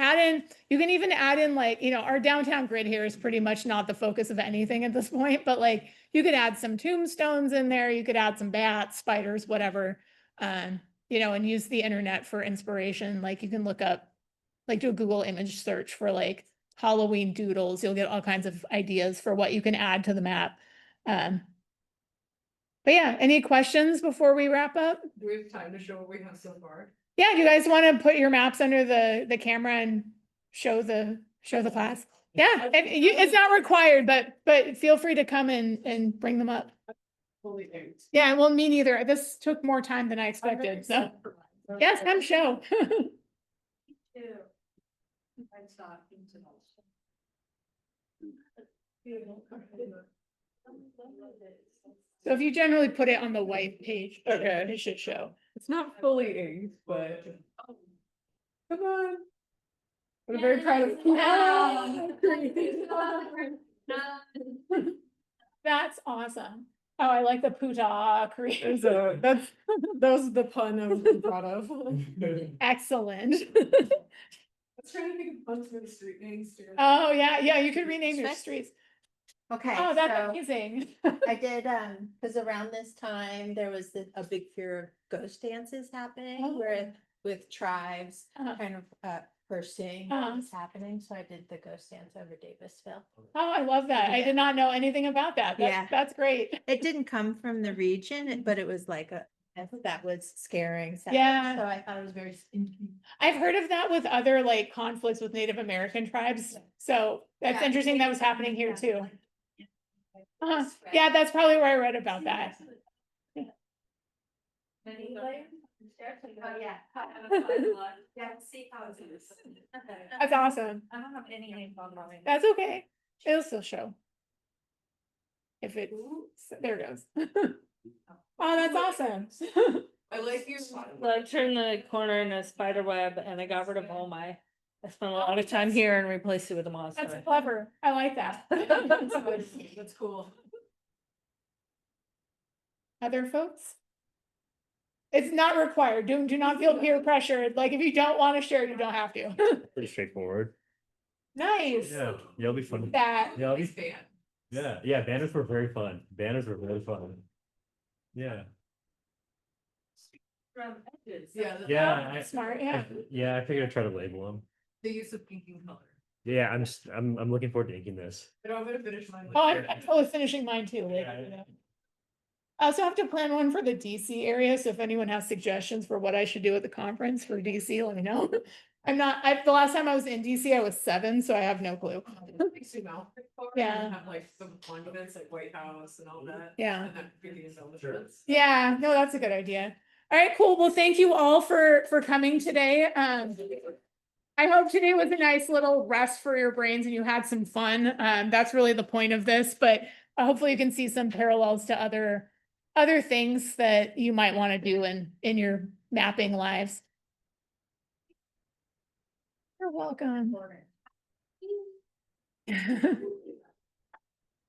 you can even add in like, you know, our downtown grid here is pretty much not the focus of anything at this point, but like you could add some tombstones in there, you could add some bats, spiders, whatever. you know, and use the internet for inspiration. Like you can look up, like do a Google image search for like Halloween doodles. You'll get all kinds of ideas for what you can add to the map. But yeah, any questions before we wrap up? Do we have time to show what we have so far? Yeah, do you guys want to put your maps under the camera and show the class? Yeah, it's not required, but feel free to come and bring them up. Fully inked. Yeah, well, me neither. This took more time than I expected, so. Yes, come show. Two. I saw it into So if you generally put it on the white page, Okay. it should show. It's not fully inked, but. Come on. I'm very proud of. That's awesome. Oh, I like the puta creative. So that was the pun I was proud of. Excellent. Let's try to think of puns for the street names too. Oh, yeah, you could rename your Sure. streets. Okay, Oh, that's so amazing. I did, because around this time, there was a big fear of ghost dances happening Oh. with tribes Uh-huh. kind of pursuing Uh-huh. what was happening, so I did the ghost dance over Davisville. Oh, I love that. I did not know anything about that. Yeah. That's great. It didn't come from the region, but it was like that was scaring. Yeah. So I thought it was very interesting. I've heard of that with other like conflicts with Native American tribes. So that's Yeah. interesting that was happening here too. Yeah, that's probably where I read about that. Oh, yeah. Yeah, see how it is. That's awesome. I don't have any info on mine. That's okay. It'll still show. If it, there it goes. Oh, that's awesome. I like you. So I turned the corner in a spider web and I got rid of all my, I spent a lot of time here and replaced it with a monster. That's clever. I like that. That's cool. Other folks? It's not required. Do not feel peer pressured. Like if you don't want to share, you don't have to. Pretty straightforward. Nice. Yeah, it'll be fun. That, Yeah, it'll be, Nice band. yeah, banners were very fun. Banners were really fun. Yeah, From edges. Yeah. yeah. smart, yeah. Yeah, I figured I'd try to label them. The use of inking color. Yeah, I'm looking forward to inking this. I know I'm gonna finish mine. Oh, later. I'm totally finishing mine too later. Yeah. Yeah. I also have to plan one for the DC area, so if anyone has suggestions for what I should do at the conference for DC, let me know. The last time I was in DC, I was 7, so I have no clue. Makes you mouth before, Yeah. and have like some monuments like White House and all that. Yeah. And then picking his own Sure. events. Yeah, no, that's a good idea. All right, cool. Well, thank you all for coming today. I hope today was a nice little rest for your brains and you had some fun. That's really the point of this, but hopefully you can see some parallels to other things that you might want to do in your mapping lives. You're welcome.